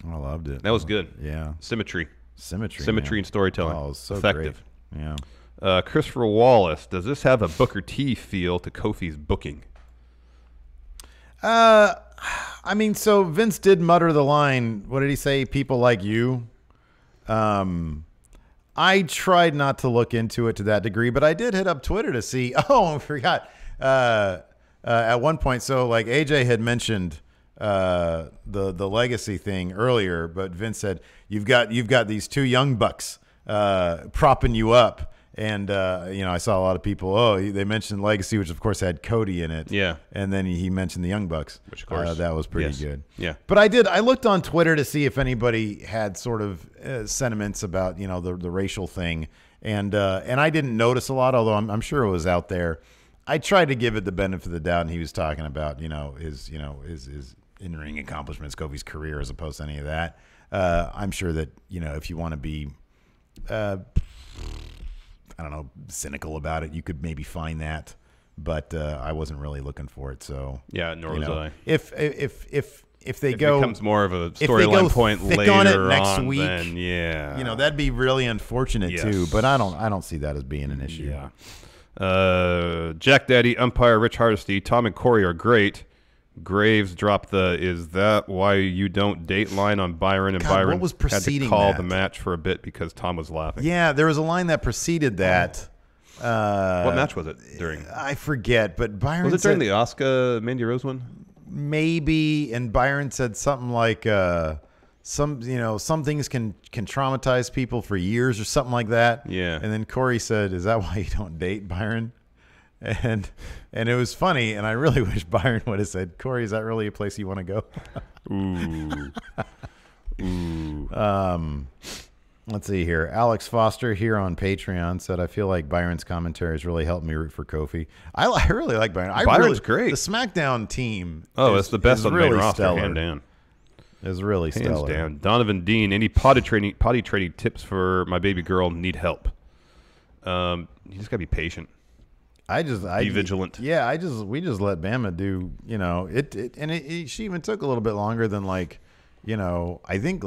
[SPEAKER 4] I loved it.
[SPEAKER 5] That was good.
[SPEAKER 4] Yeah.
[SPEAKER 5] Symmetry
[SPEAKER 4] man.
[SPEAKER 5] and storytelling.
[SPEAKER 4] Oh, it was so
[SPEAKER 5] effective.
[SPEAKER 4] Great. Yeah.
[SPEAKER 5] Christopher Wallace. Does this have a Booker T feel to Kofi's booking?
[SPEAKER 4] I mean, so Vince did mutter the line. What did he say? People like you. I tried not to look into it to that degree, but I did hit up Twitter to see. Oh, I forgot. At one point, so like AJ had mentioned the legacy thing earlier, but Vince said you've got these two young bucks propping you up. And, I saw a lot of people, they mentioned Legacy, which, of course, had Cody in it.
[SPEAKER 5] Yeah.
[SPEAKER 4] And then he mentioned the Young Bucks.
[SPEAKER 5] Which, of course.
[SPEAKER 4] That was pretty good.
[SPEAKER 5] Yeah.
[SPEAKER 4] But I looked on Twitter to see if anybody had sort of sentiments about, the racial thing. And I didn't notice a lot, although I'm sure it was out there. I tried to give it the benefit of the doubt, and he was talking about, his in-ring accomplishments, Kofi's career, as opposed to any of that. I'm sure that, if you want to be... I don't know, cynical about it, you could maybe find that, but I wasn't really looking for it. So
[SPEAKER 5] yeah, nor was I.
[SPEAKER 4] If they
[SPEAKER 5] it
[SPEAKER 4] go,
[SPEAKER 5] becomes more of a storyline point later
[SPEAKER 4] on it next week,
[SPEAKER 5] then yeah,
[SPEAKER 4] that'd be really unfortunate too. But I don't see that as being an issue.
[SPEAKER 5] Yeah. Jack Daddy, umpire Rich Hardesty, Tom and Corey are great. Graves dropped the "Is that why you don't date?" line on Byron, and Byron
[SPEAKER 4] what was preceding
[SPEAKER 5] had to call
[SPEAKER 4] that?
[SPEAKER 5] the match for a bit because Tom was laughing.
[SPEAKER 4] Yeah, there was a line that preceded that.
[SPEAKER 5] What match was it during?
[SPEAKER 4] I forget, but Byron
[SPEAKER 5] was it during the Asuka Mandy Rose one?
[SPEAKER 4] Maybe, and Byron said something like, some things can traumatize people for years or something like that.
[SPEAKER 5] Yeah.
[SPEAKER 4] And then Corey said, "Is that why you don't date, Byron?" And it was funny, and I really wish Byron would have said, "Corey, is that really a place you want to go?"
[SPEAKER 5] Ooh.
[SPEAKER 4] Let's see here. Alex Foster here on Patreon said, "I feel like Byron's commentary has really helped me root for Kofi." I really like Byron.
[SPEAKER 5] Byron's great.
[SPEAKER 4] The SmackDown team.
[SPEAKER 5] It's the best on the main
[SPEAKER 4] really
[SPEAKER 5] roster,
[SPEAKER 4] stellar.
[SPEAKER 5] hand down.
[SPEAKER 4] Is really
[SPEAKER 5] Hands
[SPEAKER 4] stellar.
[SPEAKER 5] down. Donovan Dean, any potty training tips for my baby girl? Need help. You just gotta be patient. Be vigilant.
[SPEAKER 4] Yeah, we just let Bama do, she even took a little bit longer than I think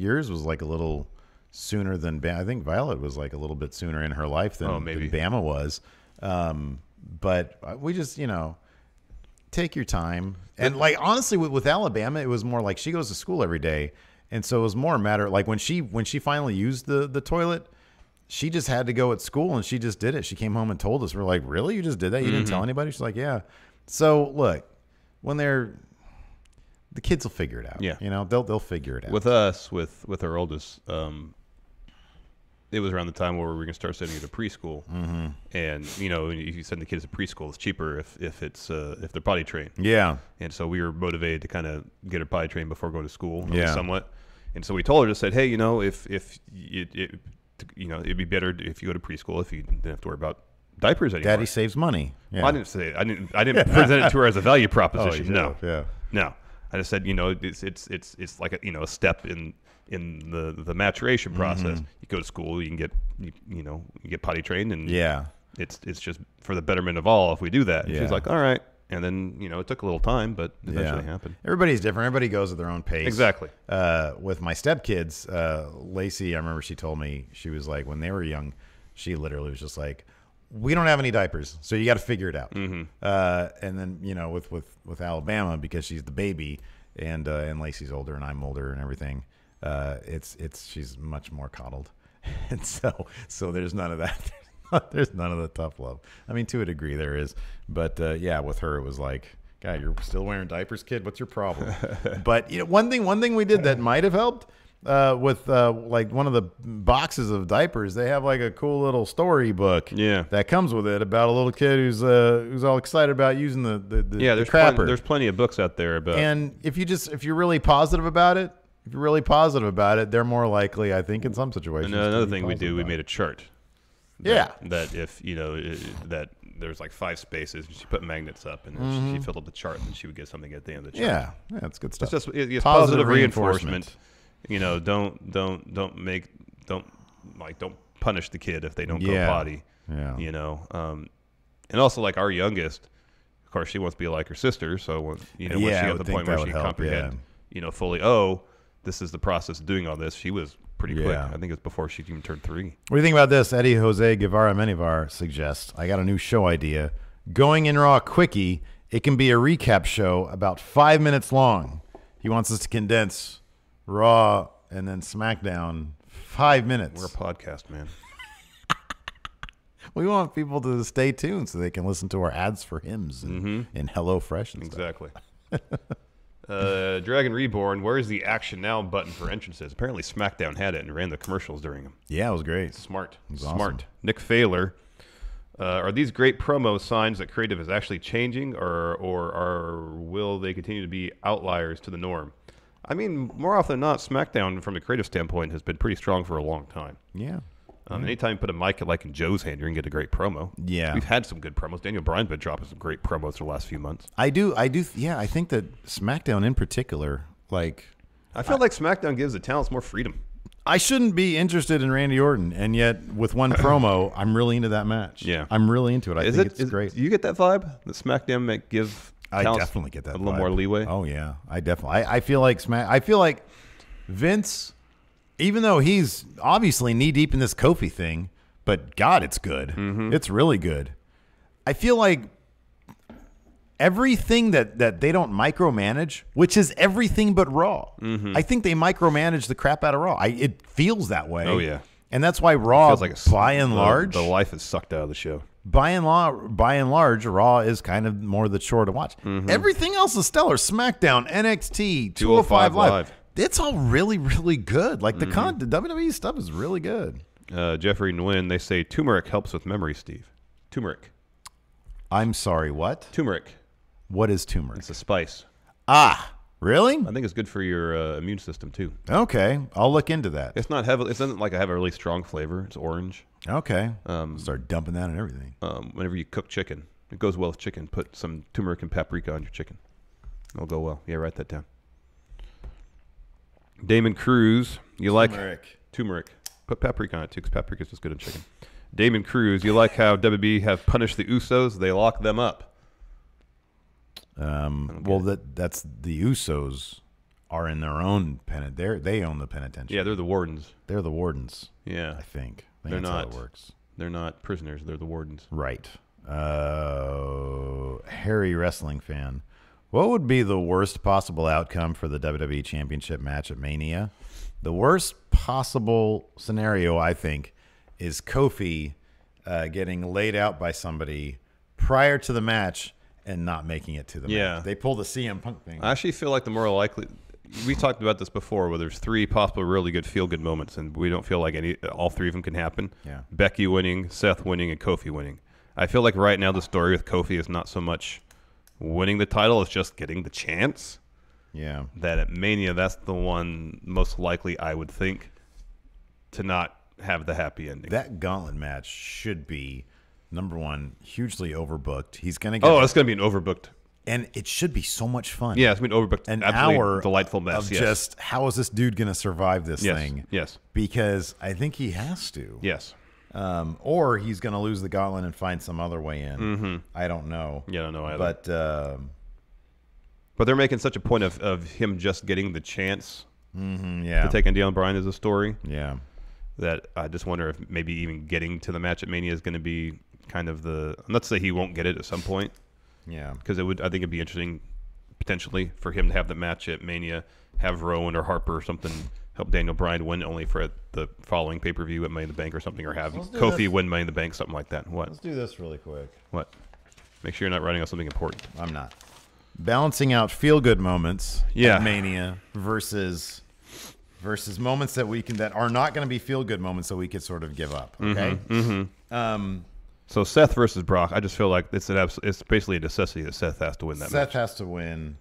[SPEAKER 4] yours was like a little sooner than Bama. I think Violet was like a little bit sooner in her life than Bama was. But we just, take your time. And honestly with Alabama, it was more like she goes to school every day. And so it was more a matter like when she finally used the toilet, she just had to go at school, and she just did it. She came home and told us. We're like, really? You just did that? You didn't tell anybody? She's like, yeah. So, look, when the kids will figure it out.
[SPEAKER 5] Yeah.
[SPEAKER 4] They'll figure it out.
[SPEAKER 5] With us, with our oldest, it was around the time where we were going to start sending her to preschool. Mm-hmm. And, if you send the kids to preschool, it's cheaper if they're potty trained.
[SPEAKER 4] Yeah.
[SPEAKER 5] And so we were motivated to kind of get her potty trained before going to school,
[SPEAKER 4] yeah.
[SPEAKER 5] somewhat. And so we told her, just said, hey, it'd be better if you go to preschool, if you didn't have to worry about diapers anymore.
[SPEAKER 4] Daddy saves money. Yeah.
[SPEAKER 5] Well, I didn't say it. I didn't present it to her as a value proposition.
[SPEAKER 4] Oh, yeah.
[SPEAKER 5] No. I just said, it's like a step in the maturation process. You go to school, you can get you get potty trained, and it's just for the betterment of all if we do that. And she's like, all right. And then, it took a little time, but eventually happened.
[SPEAKER 4] Everybody's different. Everybody goes at their own pace.
[SPEAKER 5] Exactly.
[SPEAKER 4] With my stepkids, Lacey, I remember she told me, she was like, when they were young, she literally was just like, we don't have any diapers, so you got to figure it out. And then, with Alabama, because she's the baby, and Lacey's older and I'm older and everything, she's much more coddled. And so there's none of that. There's none of the tough love. I mean, to a degree there is, but with her it was like, God, you're still wearing diapers, kid. What's your problem? But one thing we did that might have helped with like one of the boxes of diapers, they have like a cool little story book that comes with it about a little kid who's all excited about using the crapper.
[SPEAKER 5] There's plenty of books out there about.
[SPEAKER 4] And if you're really positive about it, they're more likely, I think, in some situations.
[SPEAKER 5] And another thing we made a chart. That if that there's like 5 spaces, and she put magnets up, and then she filled up the chart, and she would get something at the end of the chart.
[SPEAKER 4] Yeah, that's good stuff.
[SPEAKER 5] It's positive reinforcement. Don't punish the kid if they don't go potty. Yeah. And also like our youngest, of course, she wants to be like her sister. So when she got to the point where she can comprehend, fully, this is the process of doing all this. She was pretty quick. I think it was before she even turned 3.
[SPEAKER 4] What do you think about this? Eddie Jose Guevara Menivar suggests, I got a new show idea. Going in Raw Quickie. It can be a recap show about 5 minutes long. He wants us to condense Raw and then SmackDown 5 minutes.
[SPEAKER 5] We're a podcast, man.
[SPEAKER 4] We want people to stay tuned so they can listen to our ads for hymns and HelloFresh and
[SPEAKER 5] exactly. Dragon Reborn, where's the Action Now button for entrances? Apparently SmackDown had it and ran the commercials during them.
[SPEAKER 4] Yeah, it was great.
[SPEAKER 5] Smart.
[SPEAKER 4] It was
[SPEAKER 5] Smart.
[SPEAKER 4] awesome.
[SPEAKER 5] Nick Failer, are these great promo signs that creative is actually changing, or will they continue to be outliers to the norm? I mean, more often than not, SmackDown, from a creative standpoint, has been pretty strong for a long time.
[SPEAKER 4] Yeah.
[SPEAKER 5] Anytime you put a mic like in Joe's hand, you're going to get a great promo.
[SPEAKER 4] Yeah.
[SPEAKER 5] We've had some good promos. Daniel Bryan's been dropping some great promos for the last few months.
[SPEAKER 4] I do. Yeah, I think that SmackDown in particular, like...
[SPEAKER 5] I feel like SmackDown gives the talents more freedom.
[SPEAKER 4] I shouldn't be interested in Randy Orton, and yet with one promo, I'm really into that match.
[SPEAKER 5] Yeah.
[SPEAKER 4] I'm really into it. I think it's great.
[SPEAKER 5] Do you get that vibe? That SmackDown might give
[SPEAKER 4] I definitely get that
[SPEAKER 5] a little
[SPEAKER 4] vibe.
[SPEAKER 5] more leeway?
[SPEAKER 4] Oh, yeah. I definitely... I feel like Vince, even though he's obviously knee-deep in this Kofi thing... But God, it's good. It's really good. I feel like everything that they don't micromanage, which is everything but Raw. I think they micromanage the crap out of Raw. It feels that way.
[SPEAKER 5] Oh, yeah.
[SPEAKER 4] And that's why Raw,
[SPEAKER 5] feels like
[SPEAKER 4] by and large...
[SPEAKER 5] The life is sucked out of the show.
[SPEAKER 4] By and large, Raw is kind of more the chore to watch. Everything else is stellar. SmackDown, NXT, 205 Live. It's all really, really good. Like the WWE stuff is really good.
[SPEAKER 5] Jeffrey Nguyen, they say turmeric helps with memory, Steve. Turmeric.
[SPEAKER 4] I'm sorry, what?
[SPEAKER 5] Turmeric.
[SPEAKER 4] What is turmeric?
[SPEAKER 5] It's a spice.
[SPEAKER 4] Ah, really?
[SPEAKER 5] I think it's good for your immune system, too.
[SPEAKER 4] Okay, I'll look into that.
[SPEAKER 5] It's not heavy. It doesn't like have a really strong flavor. It's orange.
[SPEAKER 4] Okay. Start dumping that in everything.
[SPEAKER 5] Whenever you cook chicken, it goes well with chicken. Put some turmeric and paprika on your chicken. It'll go well. Yeah, write that down. Damon Cruz, you like turmeric. Put paprika on it, too, because paprika is just good in chicken. Damon Cruz, you like how WB have punished the Usos? They lock them up.
[SPEAKER 4] Well, that's the Usos are in their own they own the penitentiary.
[SPEAKER 5] Yeah, they're the wardens.
[SPEAKER 4] They're the wardens.
[SPEAKER 5] Yeah.
[SPEAKER 4] I think
[SPEAKER 5] They're
[SPEAKER 4] that's
[SPEAKER 5] not.
[SPEAKER 4] how it works.
[SPEAKER 5] They're not prisoners. They're the wardens.
[SPEAKER 4] Right. Harry wrestling fan. What would be the worst possible outcome for the WWE Championship match at Mania? The worst possible scenario, I think, is Kofi getting laid out by somebody prior to the match and not making it to the match. They pulled the CM Punk thing.
[SPEAKER 5] I actually feel like the more likely... We talked about this before, where there's 3 possible really good feel-good moments, and we don't feel like all 3 of them can happen.
[SPEAKER 4] Yeah.
[SPEAKER 5] Becky winning, Seth winning, and Kofi winning. I feel like right now the story with Kofi is not so much winning the title, it's just getting the chance.
[SPEAKER 4] Yeah.
[SPEAKER 5] That at Mania, that's the one most likely, I would think, to not have the happy ending.
[SPEAKER 4] That Gauntlet match should be Number one, hugely overbooked. He's going to get.
[SPEAKER 5] Oh, it's going to be an overbooked.
[SPEAKER 4] And it should be so much fun.
[SPEAKER 5] Yeah, it's going to be overbooked.
[SPEAKER 4] An
[SPEAKER 5] absolutely
[SPEAKER 4] hour
[SPEAKER 5] delightful mess.
[SPEAKER 4] Of
[SPEAKER 5] yes.
[SPEAKER 4] just how is this dude going to survive this thing?
[SPEAKER 5] Yes.
[SPEAKER 4] Because I think he has to.
[SPEAKER 5] Yes.
[SPEAKER 4] Or he's going to lose the gauntlet and find some other way in.
[SPEAKER 5] Mm-hmm.
[SPEAKER 4] I don't know.
[SPEAKER 5] Yeah, I don't know either.
[SPEAKER 4] But
[SPEAKER 5] they're making such a point of him just getting the chance to take on Daniel Bryan as a story.
[SPEAKER 4] Yeah.
[SPEAKER 5] That I just wonder if maybe even getting to the match at Mania is going to be kind of the. Not to say he won't get it at some point.
[SPEAKER 4] Yeah.
[SPEAKER 5] Because I think it'd be interesting potentially for him to have the match at Mania, have Rowan or Harper or something help Daniel Bryan win only for the following pay-per-view at Money in the Bank or something, or have Kofi win Money in the Bank, something like that. What?
[SPEAKER 4] Let's do this really quick.
[SPEAKER 5] What? Make sure you're not writing on something important.
[SPEAKER 4] I'm not. Balancing out feel-good moments at Mania versus moments that are not going to be feel-good moments that we could sort of give up. Okay.
[SPEAKER 5] So Seth versus Brock, I just feel like it's basically a necessity that Seth has to win that match.
[SPEAKER 4] Seth has to win.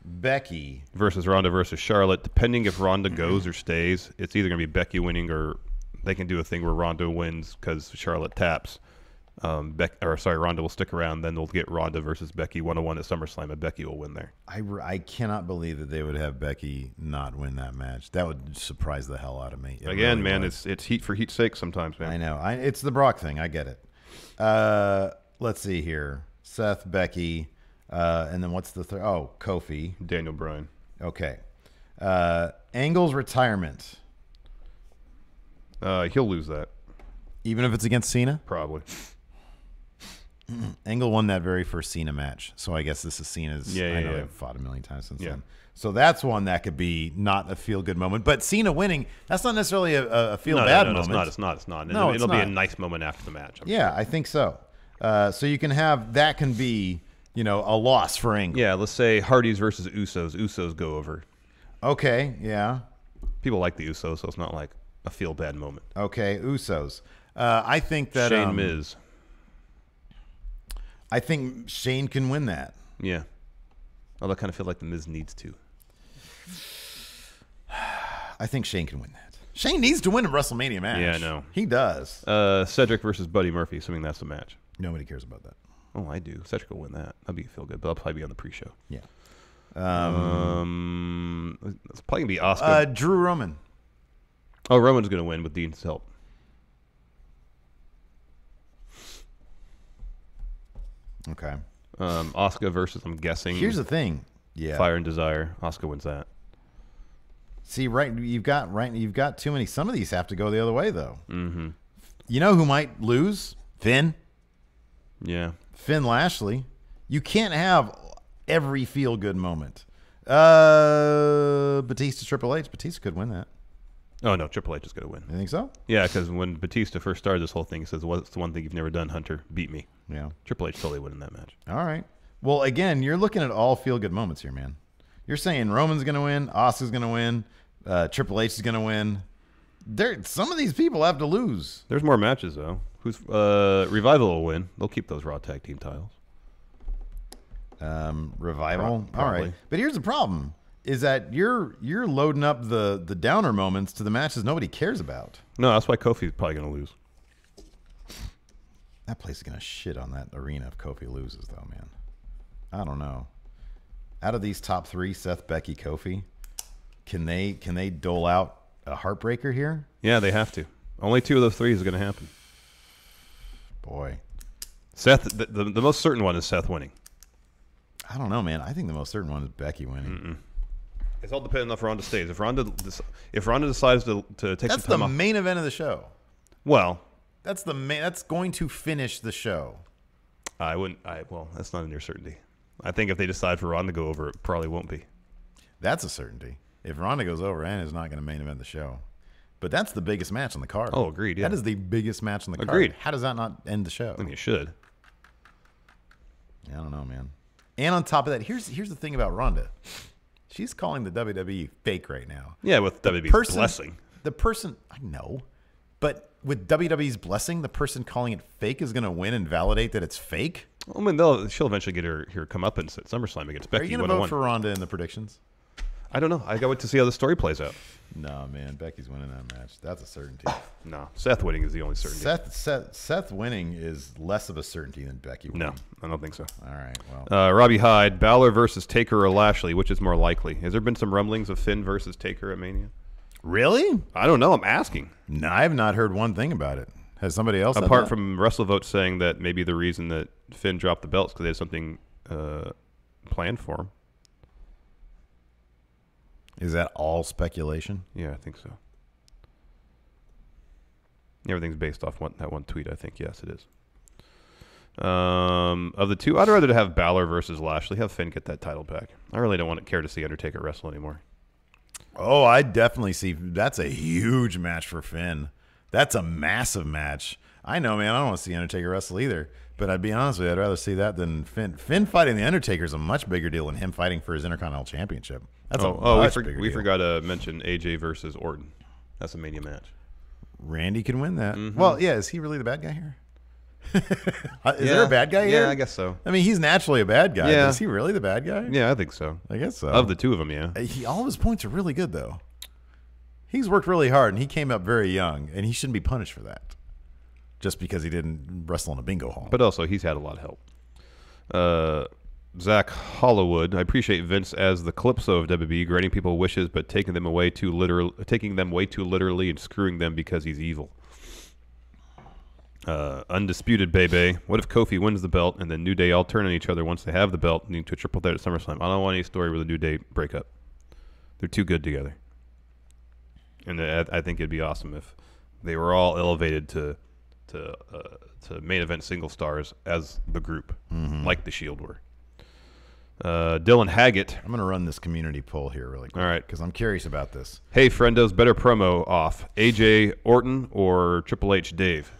[SPEAKER 4] Becky
[SPEAKER 5] versus Ronda versus Charlotte. Depending if Ronda goes or stays, it's either going to be Becky winning, or they can do a thing where Ronda wins because Charlotte taps. Ronda will stick around. Then they'll get Ronda versus Becky 1-on-1 at SummerSlam, and Becky will win there.
[SPEAKER 4] I cannot believe that they would have Becky not win that match. That would surprise the hell out of me.
[SPEAKER 5] Again, man, it's heat for heat's sake sometimes, man.
[SPEAKER 4] I know. It's the Brock thing. I get it. Let's see here. Seth, Becky, and then what's the third? Oh, Kofi.
[SPEAKER 5] Daniel Bryan.
[SPEAKER 4] Okay. Angle's retirement.
[SPEAKER 5] He'll lose that.
[SPEAKER 4] Even if it's against Cena?
[SPEAKER 5] Probably.
[SPEAKER 4] Angle won that very first Cena match, so I guess this is Cena's. I know they've fought a million times since then. So that's one that could be not a feel-good moment. But Cena winning, that's not necessarily a feel-bad moment.
[SPEAKER 5] It's not.
[SPEAKER 4] No,
[SPEAKER 5] it'll be a nice moment after the match. I'm sure.
[SPEAKER 4] I think so. So you can have that can be, a loss for Angle.
[SPEAKER 5] Yeah, let's say Hardys versus Usos. Usos go over.
[SPEAKER 4] Okay, yeah.
[SPEAKER 5] People like the Usos, so it's not like a feel-bad moment.
[SPEAKER 4] Okay, Usos. I think that
[SPEAKER 5] Shane Miz.
[SPEAKER 4] I think Shane can win that.
[SPEAKER 5] Yeah. Although I kind of feel like the Miz needs to.
[SPEAKER 4] I think Shane can win that. Shane needs to win a WrestleMania match.
[SPEAKER 5] Yeah, I know.
[SPEAKER 4] He does.
[SPEAKER 5] Cedric versus Buddy Murphy, assuming that's the match.
[SPEAKER 4] Nobody cares about that.
[SPEAKER 5] Oh, I do. Cedric will win that. That'd be feel good, but I'll probably be on the pre-show.
[SPEAKER 4] Yeah.
[SPEAKER 5] It's probably going to be Oscar.
[SPEAKER 4] Drew Roman.
[SPEAKER 5] Oh, Roman's going to win with Dean's help.
[SPEAKER 4] Okay.
[SPEAKER 5] Asuka versus, I'm guessing.
[SPEAKER 4] Here's the thing. Yeah.
[SPEAKER 5] Fire and Desire. Asuka wins that.
[SPEAKER 4] See, you've got too many. Some of these have to go the other way, though.
[SPEAKER 5] Mm-hmm.
[SPEAKER 4] You know who might lose? Finn.
[SPEAKER 5] Yeah.
[SPEAKER 4] Finn Lashley. You can't have every feel-good moment. Batista, Triple H. Batista could win that.
[SPEAKER 5] Oh, no, Triple H is going to win.
[SPEAKER 4] You think so?
[SPEAKER 5] Yeah, because when Batista first started this whole thing, he says, what's the one thing you've never done, Hunter? Beat me.
[SPEAKER 4] Yeah.
[SPEAKER 5] Triple H totally winning that match.
[SPEAKER 4] All right. Well, again, you're looking at all feel-good moments here, man. You're saying Roman's going to win, Asuka's going to win, Triple H is going to win. Some of these people have to lose.
[SPEAKER 5] There's more matches, though. Revival will win. They'll keep those Raw Tag Team titles.
[SPEAKER 4] Revival?
[SPEAKER 5] Probably.
[SPEAKER 4] All right. But here's the problem. Is that you're loading up the downer moments to the matches nobody cares about.
[SPEAKER 5] No, that's why Kofi's probably going to lose.
[SPEAKER 4] That place is going to shit on that arena if Kofi loses, though, man. I don't know. Out of these top three, Seth, Becky, Kofi, can they dole out a heartbreaker here?
[SPEAKER 5] Yeah, they have to. Only two of those three is going to happen.
[SPEAKER 4] Boy.
[SPEAKER 5] Seth, the most certain one is Seth winning.
[SPEAKER 4] I don't know, man. I think the most certain one is Becky winning.
[SPEAKER 5] Mm-mm. It's all dependent on if Ronda stays. If Ronda decides to take
[SPEAKER 4] that's
[SPEAKER 5] some time
[SPEAKER 4] the
[SPEAKER 5] off,
[SPEAKER 4] main event of the show.
[SPEAKER 5] Well,
[SPEAKER 4] that's going to finish the show.
[SPEAKER 5] I wouldn't. Well, that's not a near certainty. I think if they decide for Ronda to go over, it probably won't be.
[SPEAKER 4] That's a certainty. If Ronda goes over, Anna's not going to main event the show. But that's the biggest match on the card.
[SPEAKER 5] Oh, agreed. Yeah,
[SPEAKER 4] that is the biggest match on the card.
[SPEAKER 5] Agreed.
[SPEAKER 4] How does that not end the show?
[SPEAKER 5] I mean, it should.
[SPEAKER 4] I don't know, man. And on top of that, here's the thing about Ronda. She's calling the WWE fake right now.
[SPEAKER 5] Yeah, with WWE's blessing.
[SPEAKER 4] The person, I know, but with WWE's blessing, the person calling it fake is going to win and validate that it's fake?
[SPEAKER 5] I mean, she'll eventually get her comeuppance at SummerSlam against Becky.
[SPEAKER 4] Are you going to vote for Ronda in the predictions?
[SPEAKER 5] I don't know. I got to wait to see how the story plays out.
[SPEAKER 4] No, man, Becky's winning that match. That's a certainty.
[SPEAKER 5] No, Seth winning is the only certainty.
[SPEAKER 4] Seth winning is less of a certainty than Becky winning.
[SPEAKER 5] No, I don't think so.
[SPEAKER 4] All right, well.
[SPEAKER 5] Robbie Hyde, Balor versus Taker or Lashley, which is more likely? Has there been some rumblings of Finn versus Taker at Mania?
[SPEAKER 4] Really?
[SPEAKER 5] I don't know. I'm asking.
[SPEAKER 4] No, I have not heard one thing about it. Has somebody else?
[SPEAKER 5] Apart from WrestleVote saying that maybe the reason that Finn dropped the belts because they had something planned for him.
[SPEAKER 4] Is that all speculation?
[SPEAKER 5] Yeah, I think so. Everything's based off that one tweet, I think. Yes, it is. Of the two, I'd rather have Balor versus Lashley. Have Finn get that title back. I really don't want to care to see Undertaker wrestle anymore.
[SPEAKER 4] Oh, I definitely see. That's a huge match for Finn. That's a massive match. I know, man. I don't want to see Undertaker wrestle either. But I'd be honest with you, I'd rather see that than Finn. Finn fighting the Undertaker is a much bigger deal than him fighting for his Intercontinental Championship. That's
[SPEAKER 5] we forgot to mention AJ versus Orton. That's a Mania match.
[SPEAKER 4] Randy can win that.
[SPEAKER 5] Mm-hmm.
[SPEAKER 4] Well, yeah. Is he really the bad guy here? Is there a bad guy here?
[SPEAKER 5] Yeah, I guess so.
[SPEAKER 4] I mean, he's naturally a bad guy.
[SPEAKER 5] Yeah.
[SPEAKER 4] Is he really the bad guy?
[SPEAKER 5] Yeah, I think so.
[SPEAKER 4] I guess so.
[SPEAKER 5] Of the two of them, yeah.
[SPEAKER 4] All of his points are really good, though. He's worked really hard, and he came up very young, and he shouldn't be punished for that just because he didn't wrestle in a bingo hall.
[SPEAKER 5] But also, he's had a lot of help. Zach Hollywood, I appreciate Vince as the Calypso of WWE, granting people wishes, but taking them way too literally and screwing them because he's evil. Undisputed Bebe. What if Kofi wins the belt and then New Day all turn on each other once they have the belt, leading to a triple threat at SummerSlam? I don't want any story where the New Day break up. They're too good together. And I think it'd be awesome if they were all elevated to main event single stars as the group, like the Shield were. Dylan Haggett.
[SPEAKER 4] I'm going to run this community poll here really quick.
[SPEAKER 5] All right.
[SPEAKER 4] Because I'm curious about this.
[SPEAKER 5] Hey, friendos, better promo off, AJ Orton or Triple H Dave?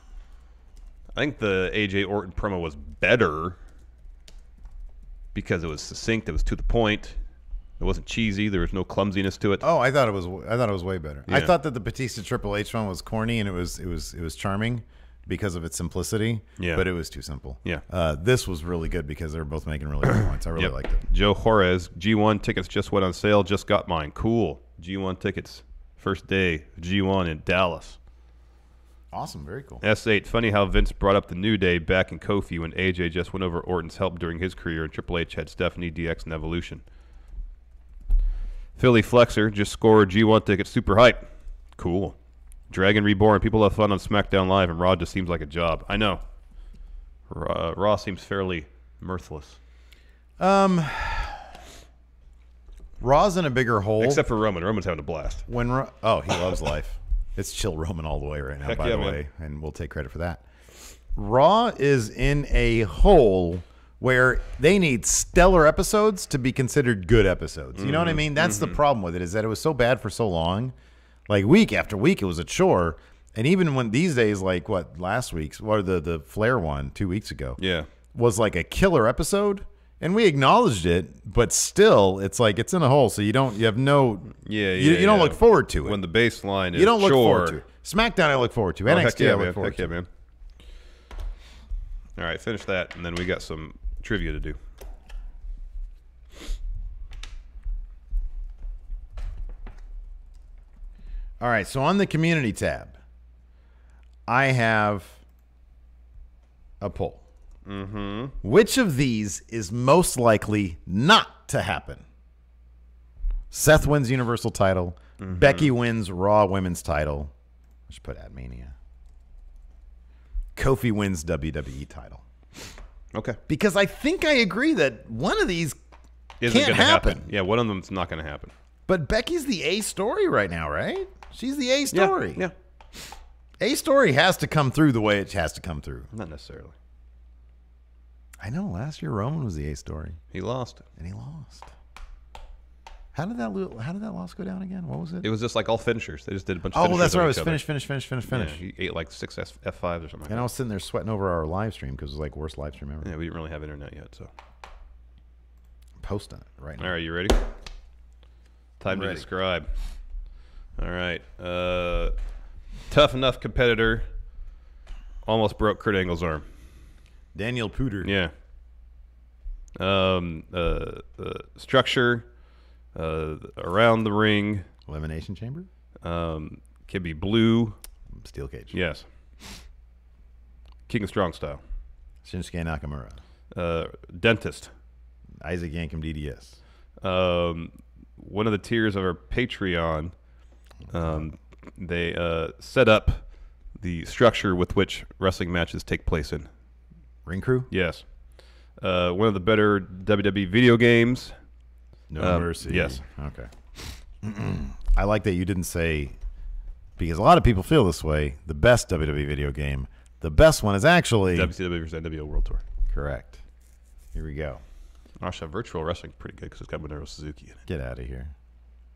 [SPEAKER 5] I think the AJ Orton promo was better because it was succinct. It was to the point. It wasn't cheesy. There was no clumsiness to it.
[SPEAKER 4] Oh, I thought it was way better.
[SPEAKER 5] Yeah.
[SPEAKER 4] I thought that the Batista Triple H one was corny and it was charming because of its simplicity.
[SPEAKER 5] Yeah.
[SPEAKER 4] But it was too simple.
[SPEAKER 5] Yeah.
[SPEAKER 4] This was really good because they were both making really good points. I really liked it.
[SPEAKER 5] Joe Juarez, G1 tickets just went on sale. Just got mine. Cool. G1 tickets. First day G1 in Dallas.
[SPEAKER 4] Awesome. Very cool.
[SPEAKER 5] S8. Funny how Vince brought up the New Day back in Kofi when AJ just went over Orton's help during his career and Triple H had Stephanie, DX, and Evolution. Philly Flexer just scored G1 tickets. Super hype. Cool. Dragon Reborn. People have fun on SmackDown Live, and Raw just seems like a job. I know. Raw seems fairly mirthless.
[SPEAKER 4] Raw's in a bigger hole.
[SPEAKER 5] Except for Roman. Roman's having a blast.
[SPEAKER 4] He loves life. It's chill Roman all the way right now,
[SPEAKER 5] Heck
[SPEAKER 4] by
[SPEAKER 5] yeah,
[SPEAKER 4] the
[SPEAKER 5] man.
[SPEAKER 4] way, and we'll take credit for that. Raw is in a hole where they need stellar episodes to be considered good episodes. You know what I mean? That's the problem with it, is that it was so bad for so long. Like week after week, it was a chore. And even when these days, like last week's, the Flair one 2 weeks ago, was like a killer episode. And we acknowledged it, but still, it's like it's in a hole. So you don't look forward to it.
[SPEAKER 5] When the baseline is
[SPEAKER 4] you don't look
[SPEAKER 5] chore.
[SPEAKER 4] forward to it. SmackDown, I look forward to.
[SPEAKER 5] Oh,
[SPEAKER 4] NXT, I look forward to.
[SPEAKER 5] man. All right, finish that, and then we got some trivia to do.
[SPEAKER 4] All right, so on the community tab, I have a poll. Which of these is most likely not to happen? Seth wins Universal title. Becky wins Raw Women's title. I should put at Mania. Kofi wins WWE title.
[SPEAKER 5] Okay.
[SPEAKER 4] Because I think I agree that one of these
[SPEAKER 5] Isn't
[SPEAKER 4] can't
[SPEAKER 5] gonna
[SPEAKER 4] happen.
[SPEAKER 5] Yeah, one of them's not going to happen.
[SPEAKER 4] But Becky's the A story right now, right? She's the A story.
[SPEAKER 5] Yeah.
[SPEAKER 4] A story has to come through the way it has to come through.
[SPEAKER 5] Not necessarily.
[SPEAKER 4] I know. Last year, Roman was the A story,
[SPEAKER 5] He lost.
[SPEAKER 4] and he lost. How did that loss go down again? What was it?
[SPEAKER 5] It was just like all finishers. They just did a bunch of
[SPEAKER 4] Oh,
[SPEAKER 5] finishers.
[SPEAKER 4] that's right.
[SPEAKER 5] on
[SPEAKER 4] It was
[SPEAKER 5] each other.
[SPEAKER 4] finish.
[SPEAKER 5] Yeah, he ate like 6 F5s or something.
[SPEAKER 4] And I was sitting there sweating over our live stream because it was like worst live stream ever.
[SPEAKER 5] Yeah, we didn't really have internet yet, so.
[SPEAKER 4] Post on it right now.
[SPEAKER 5] All right, you ready? Time to
[SPEAKER 4] ready.
[SPEAKER 5] describe. All right. Tough enough competitor. Almost broke Kurt Angle's arm.
[SPEAKER 4] Daniel Pooter.
[SPEAKER 5] Yeah. Structure. Around the ring.
[SPEAKER 4] Elimination Chamber?
[SPEAKER 5] Could be blue.
[SPEAKER 4] Steel Cage.
[SPEAKER 5] Yes. King of Strong Style.
[SPEAKER 4] Shinsuke Nakamura.
[SPEAKER 5] Dentist.
[SPEAKER 4] Isaac Yankem DDS.
[SPEAKER 5] One of the tiers of our Patreon, they set up the structure with which wrestling matches take place in.
[SPEAKER 4] Ring Crew?
[SPEAKER 5] Yes. One of the better WWE video games.
[SPEAKER 4] No Mercy.
[SPEAKER 5] Yes.
[SPEAKER 4] Okay. I like that you didn't say, because a lot of people feel this way, the best WWE video game. The best one is actually
[SPEAKER 5] WCW versus NWO World Tour.
[SPEAKER 4] Correct. Here we go.
[SPEAKER 5] Actually, virtual wrestling pretty good because it's got Minoru Suzuki in it.
[SPEAKER 4] Get out of here.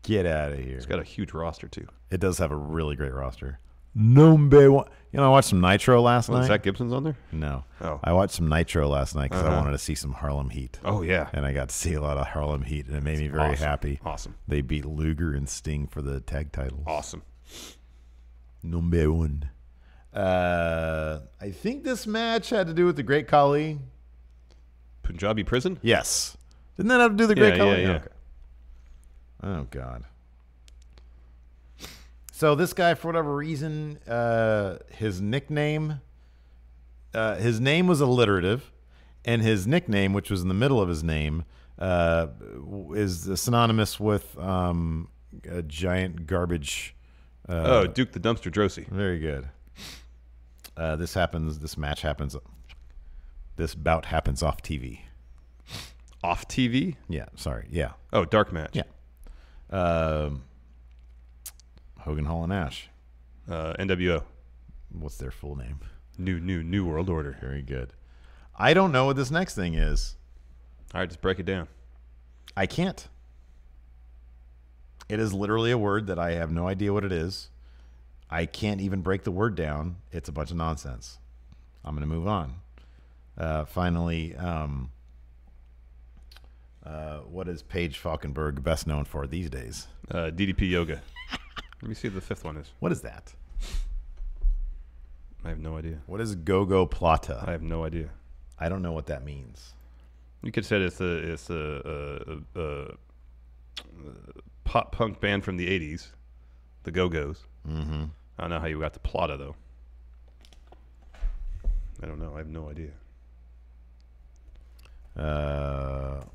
[SPEAKER 4] Get out of here.
[SPEAKER 5] It's got a huge roster too.
[SPEAKER 4] It does have a really great roster. Number one. You know, I watched some Nitro last night.
[SPEAKER 5] Zach Gibson's on there?
[SPEAKER 4] No.
[SPEAKER 5] Oh.
[SPEAKER 4] I watched some Nitro last night because I wanted to see some Harlem Heat.
[SPEAKER 5] Oh, yeah.
[SPEAKER 4] And I got to see a lot of Harlem Heat, and it made me very happy.
[SPEAKER 5] Awesome.
[SPEAKER 4] They beat Luger and Sting for the tag titles.
[SPEAKER 5] Awesome.
[SPEAKER 4] Number one. I think this match had to do with the Great Khali.
[SPEAKER 5] Punjabi Prison?
[SPEAKER 4] Yes. Didn't that have to do with the Great Khali?
[SPEAKER 5] Yeah.
[SPEAKER 4] Okay. Oh, God. So this guy, for whatever reason, his nickname, his name was alliterative, and his nickname, which was in the middle of his name, is synonymous with a giant garbage.
[SPEAKER 5] Duke the Dumpster Drosy.
[SPEAKER 4] Very good. This bout happens off TV.
[SPEAKER 5] Off TV?
[SPEAKER 4] Yeah, sorry. Yeah.
[SPEAKER 5] Oh, dark match.
[SPEAKER 4] Yeah. Hogan, Hall, and Nash.
[SPEAKER 5] NWO.
[SPEAKER 4] What's their full name?
[SPEAKER 5] New World Order.
[SPEAKER 4] Very good. I don't know what this next thing is.
[SPEAKER 5] All right, just break it down.
[SPEAKER 4] I can't. It is literally a word that I have no idea what it is. I can't even break the word down. It's a bunch of nonsense. I'm going to move on. Finally, what is Paige Falkenberg best known for these days?
[SPEAKER 5] DDP Yoga. Let me see what the fifth one is.
[SPEAKER 4] What is that?
[SPEAKER 5] I have no idea.
[SPEAKER 4] What is Go-Go Plata?
[SPEAKER 5] I have no idea.
[SPEAKER 4] I don't know what that means.
[SPEAKER 5] You could say it's a pop punk band from the 80s, the Go-Go's.
[SPEAKER 4] Mm-hmm.
[SPEAKER 5] I don't know how you got to Plata, though. I don't know. I have no idea.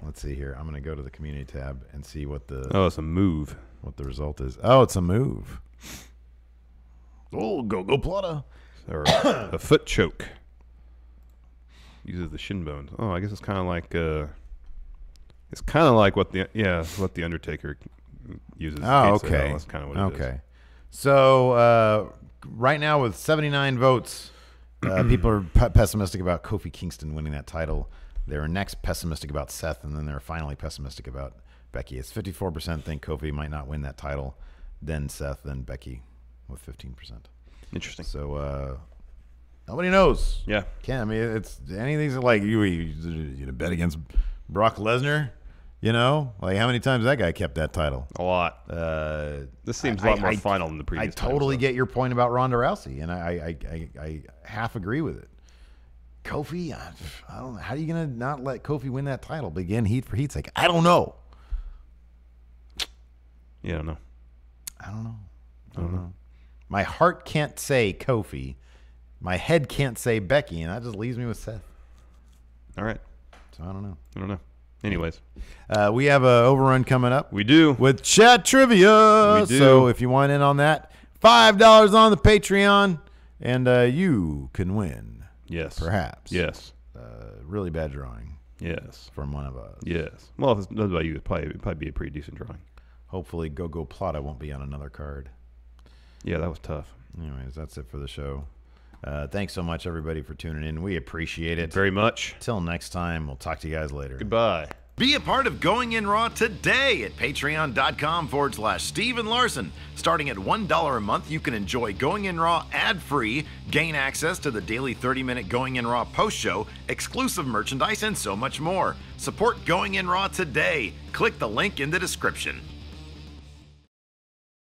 [SPEAKER 4] Let's see here. I'm going to go to the community tab and see what the
[SPEAKER 5] it's a move.
[SPEAKER 4] What the result is. Oh, it's a move. Oh, Go-Go Plata.
[SPEAKER 5] Or a foot choke. Uses the shin bones. Oh, I guess it's kind of like what the Undertaker uses.
[SPEAKER 4] Oh, okay.
[SPEAKER 5] That's kind of what it is.
[SPEAKER 4] Okay. So right now with 79 votes, people are pessimistic about Kofi Kingston winning that title. They're next pessimistic about Seth, and then they're finally pessimistic about Becky. It's 54% think Kofi might not win that title, then Seth, then Becky with 15%.
[SPEAKER 5] Interesting.
[SPEAKER 4] So nobody knows.
[SPEAKER 5] Yeah.
[SPEAKER 4] I mean, it's anything's like you bet against Brock Lesnar. You know, like how many times that guy kept that title?
[SPEAKER 5] A lot. This seems a lot more final than the previous.
[SPEAKER 4] I totally get your point about Ronda Rousey, and I half agree with it. Kofi, I don't know. How are you going to not let Kofi win that title? Begin heat for heat's sake. I don't know.
[SPEAKER 5] Yeah, I don't know.
[SPEAKER 4] I don't know. My heart can't say Kofi. My head can't say Becky, and that just leaves me with Seth.
[SPEAKER 5] All right.
[SPEAKER 4] So I don't know.
[SPEAKER 5] Anyways.
[SPEAKER 4] We have a overrun coming up.
[SPEAKER 5] We do.
[SPEAKER 4] With chat trivia.
[SPEAKER 5] We do.
[SPEAKER 4] So if you want in on that, $5 on the Patreon, and you can win.
[SPEAKER 5] Yes.
[SPEAKER 4] Perhaps.
[SPEAKER 5] Yes.
[SPEAKER 4] Really bad drawing.
[SPEAKER 5] Yes.
[SPEAKER 4] From one of us.
[SPEAKER 5] Yes. Well, if it's not about you, it'd probably be a pretty decent drawing.
[SPEAKER 4] Hopefully Go-Go Plata won't be on another card.
[SPEAKER 5] Yeah, that was tough.
[SPEAKER 4] Anyways, that's it for the show. Thanks so much, everybody, for tuning in. We appreciate it.
[SPEAKER 5] Very much.
[SPEAKER 4] Till next time, we'll talk to you guys later.
[SPEAKER 5] Goodbye.
[SPEAKER 6] Be a part of Going In Raw today at patreon.com/Steven Larson. Starting at $1 a month, you can enjoy Going In Raw ad-free, gain access to the daily 30-minute Going In Raw post show, exclusive merchandise, and so much more. Support Going In Raw today. Click the link in the description.